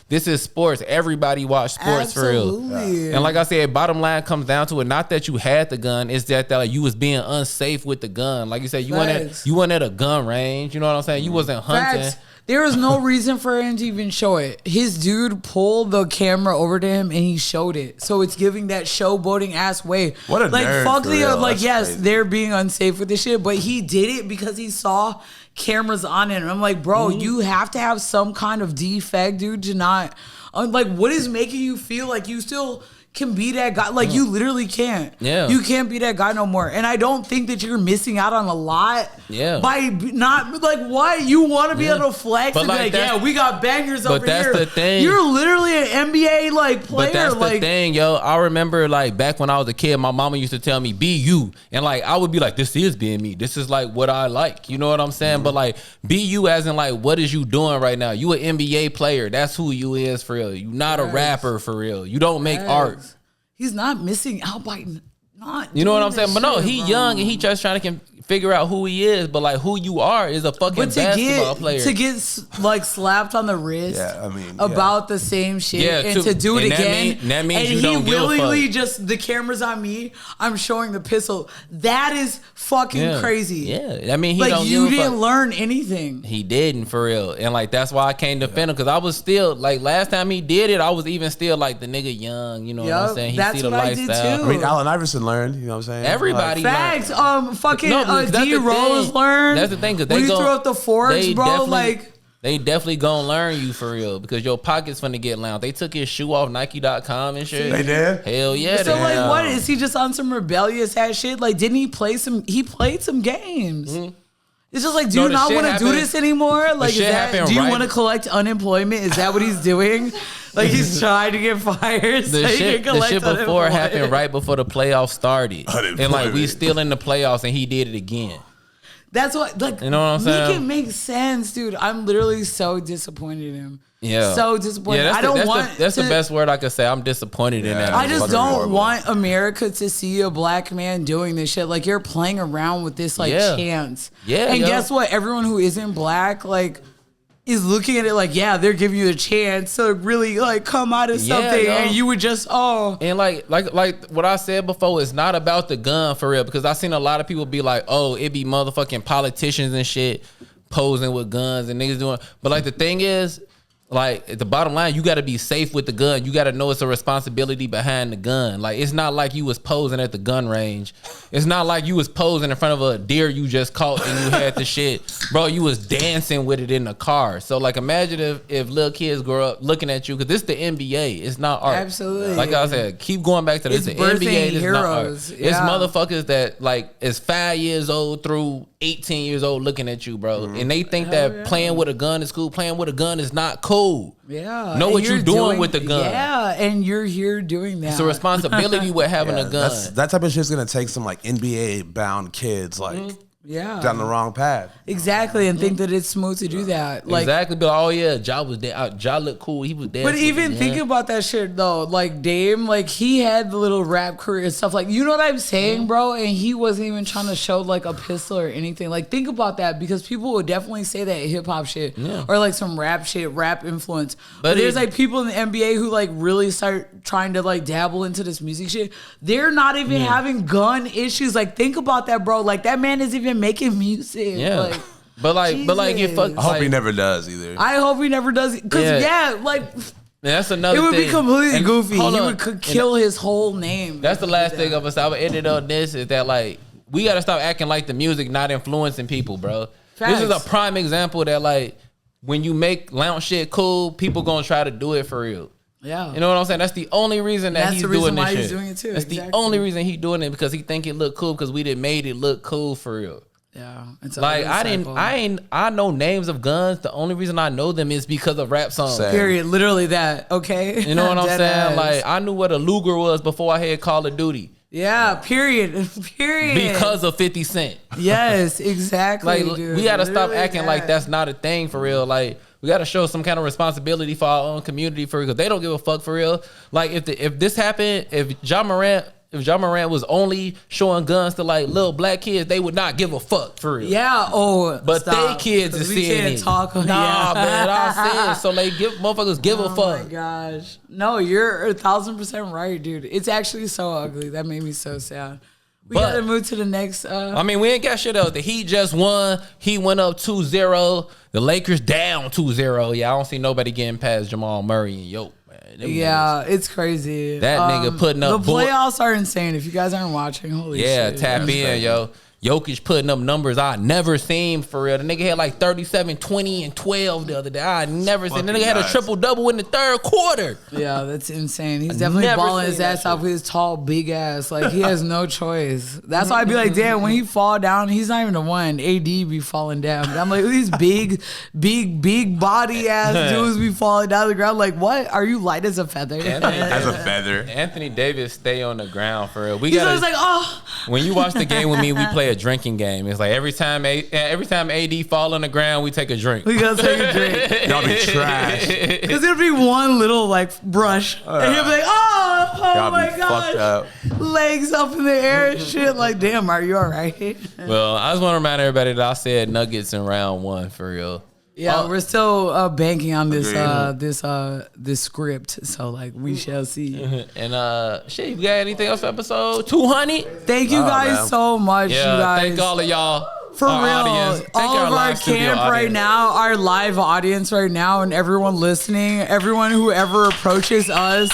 This is sports. Everybody watch sports for real. And like I said, bottom line comes down to it. Not that you had the gun, it's that like you was being unsafe with the gun. Like you said, you went at a gun range. You know what I'm saying? You wasn't hunting. Facts. There was no reason for him to even show it. His dude pulled the camera over to him and he showed it. So it's giving that showboating ass way. What a nerd, fuck for real. Like, that's yes, crazy. they're being unsafe with this shit, but he did it because he saw cameras on him. I'm like, bro, you have to have some kind of defect, dude, to not like what is making you feel like you still can be that guy. Like you literally can't. Yeah. You can't be that guy no more. And I don't think that you're missing out on a lot. Yeah. By not like what you want to be able to flex but and like be like, we got bangers over here. But that's the thing. You're literally an NBA like player. But that's the thing, yo. I remember like back when I was a kid, my mama used to tell me, be you. And like I would be like, this is being me. This is like what I like. You know what I'm saying? But like be you as in like what is you doing right now? You an NBA player. That's who you is for real. You not a rapper for real. You don't make art. He's not missing out by not. You know what I'm saying? But no, he young and he just trying to figure out who he is. But like who you are is a fucking basketball player. To get like slapped on the wrist about the same shit and to do it again. That means you don't give a fuck. And he willingly just, the camera's on me, I'm showing the pistol. That is fucking crazy. Yeah. I mean, he like don't you give a fuck. didn't learn anything. He didn't for real. And like that's why I came to defend him because I was still like last time he did it, I was even still like the nigga young. You know what I'm saying? He see the lifestyle. I mean, Allen Iverson learned. You know what I'm saying? Everybody facts. Fucking D Rose learned. That's the thing because they throw up the forks, bro. Like they definitely gonna learn you for real because your pocket's finna get loud. They took his shoe off Nike.com and shit. They did? Hell yeah. So like, what is he just on some rebellious ass shit? Like, didn't he play some? He played some games. Mm-hmm. It's just like, do you not want to do this anymore? Like, do you want to collect unemployment? Is that what he's doing? Like, he's trying to get fired. The shit before happened right before the playoffs started, and like we still in the playoffs, and he did it again. That's what, like, you know what I'm saying? Make it make sense, dude. I'm literally so disappointed in him. so disappointed. Yeah, I don't want. That's the best word I could say. I'm disappointed in that. I just don't want America to see a black man doing this shit. Like, you're playing around with this chance. Yeah, and guess what? Everyone who isn't black, like, is looking at it like, yeah, they're giving you a chance to really like come out of something, and you would just and like what I said before, it's not about the gun for real, because I seen a lot of people be like, oh, it be motherfucking politicians and shit posing with guns and niggas doing, but like the thing is, like, at the bottom line, you got to be safe with the gun. You got to know it's a responsibility behind the gun. Like, it's not like you was posing at the gun range. It's not like you was posing in front of a deer you just caught and you had the shit. Bro, you was dancing with it in the car. So, like, imagine if little kids grow up looking at you, because this the NBA. It's not art. Absolutely. Like I said, keep going back to this. It's the NBA. It's not art. It's motherfuckers that, like, is 5 years old through 18 years old looking at you, bro. And they think that playing with a gun is cool. Playing with a gun is not cool. Yeah. Know what you're doing with the gun. Yeah, and you're here doing that. It's a responsibility with having a gun. That type of shit's gonna take some like NBA bound kids like down the wrong path. Exactly, and think that it's smooth to do that. Like, exactly, but oh yeah, Ja was there. Ja looked cool. He was there. But even think about that shit though. Like, Dame, like, he had the little rap career and stuff. Like, you know what I'm saying, bro? And he wasn't even trying to show like a pistol or anything. Like, think about that, because people would definitely say that hip hop shit or like some rap shit, rap influence. But there's like people in the NBA who like really start trying to like dabble into this music shit. They're not even having gun issues. Like, think about that, bro. Like, that man is even making music. Yeah. Like, but get fucked. I hope he never does either. I hope he never does. Because like, that's another thing. It would be completely goofy. He would could kill his whole name. That's the last thing I'm gonna say. I would end it on this, is that like, we gotta stop acting like the music not influencing people, bro. Facts. This is a prime example that like, when you make lounge shit cool, people gonna try to do it for real. Yeah. You know what I'm saying? That's the only reason that he's doing this shit. He's doing it too. That's the only reason he's doing it, because he think it look cool, because we done made it look cool for real. Yeah, it's like I know names of guns. The only reason I know them is because of rap songs. Same. Period. Literally that. Okay. You know what I'm saying? Like, I knew what a Luger was before I had Call of Duty. Yeah. Period. Period. Because of 50 Cent. Yes. Exactly. Like, dude. we gotta stop Literally acting like that's not a thing for real. Like, we gotta show some kind of responsibility for our own community for real, because they don't give a fuck for real. Like, if this happened, if Ja Morant was only showing guns to like little black kids, they would not give a fuck for real. Yeah. Oh, but they kids is seeing it. Man, I said so. Like, motherfuckers give a fuck. Oh my gosh, no, you're 1,000% right, dude. It's actually so ugly. That made me so sad. We gotta move to the next. I mean, we ain't got shit else. The Heat just won. He went up 2-0. The Lakers down 2-0. Yeah, I don't see nobody getting past Jamal Murray and Yoke. Yeah, it's crazy. That nigga putting up. The playoffs are insane. If you guys aren't watching, holy shit. Yeah, tap in, crazy. Yo. Jokic putting up numbers I never seen for real. The nigga had like 37, 20, and 12 the other day. I never seen. The nigga had a triple-double in the third quarter. Yeah, that's insane. He's definitely balling his ass off with his tall, big ass. Like, he has no choice. That's why I'd be like, damn, when he fall down, he's not even the one. AD be falling down. But I'm like, these big body ass dudes be falling down the ground. Like, what? Are you light as a feather? As a feather. Anthony Davis stay on the ground for real. He's always like, oh. When you watch the game with me, we play a drinking game. It's like every time AD fall on the ground, we take a drink. We gotta take a drink. Y'all be trash. Because it'll be one little like brush, and he'll be like, "Oh my gosh, legs up in the air and shit." Like, damn, are you all right? Well, I just want to remind everybody that I said Nuggets in round 1 for real. Yeah, we're still banking on this this script, so like we shall see. And shit, you got anything else for episode 200? Thank you guys so much, you guys. Thank all of y'all. For real, audience. all of our camp right now, our live audience right now, and everyone listening, everyone who ever approaches us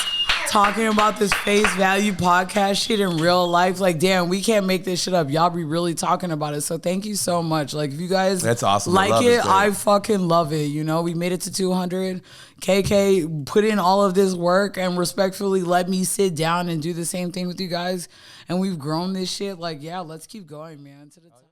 talking about this face value podcast shit in real life, like, damn, we can't make this shit up. Y'all be really talking about it. So thank you so much. Like, if you guys that's awesome. Like it, I fucking love it. You know, we made it to 200. KK put in all of this work and respectfully let me sit down and do the same thing with you guys. And we've grown this shit. Like, yeah, let's keep going, man. To the top.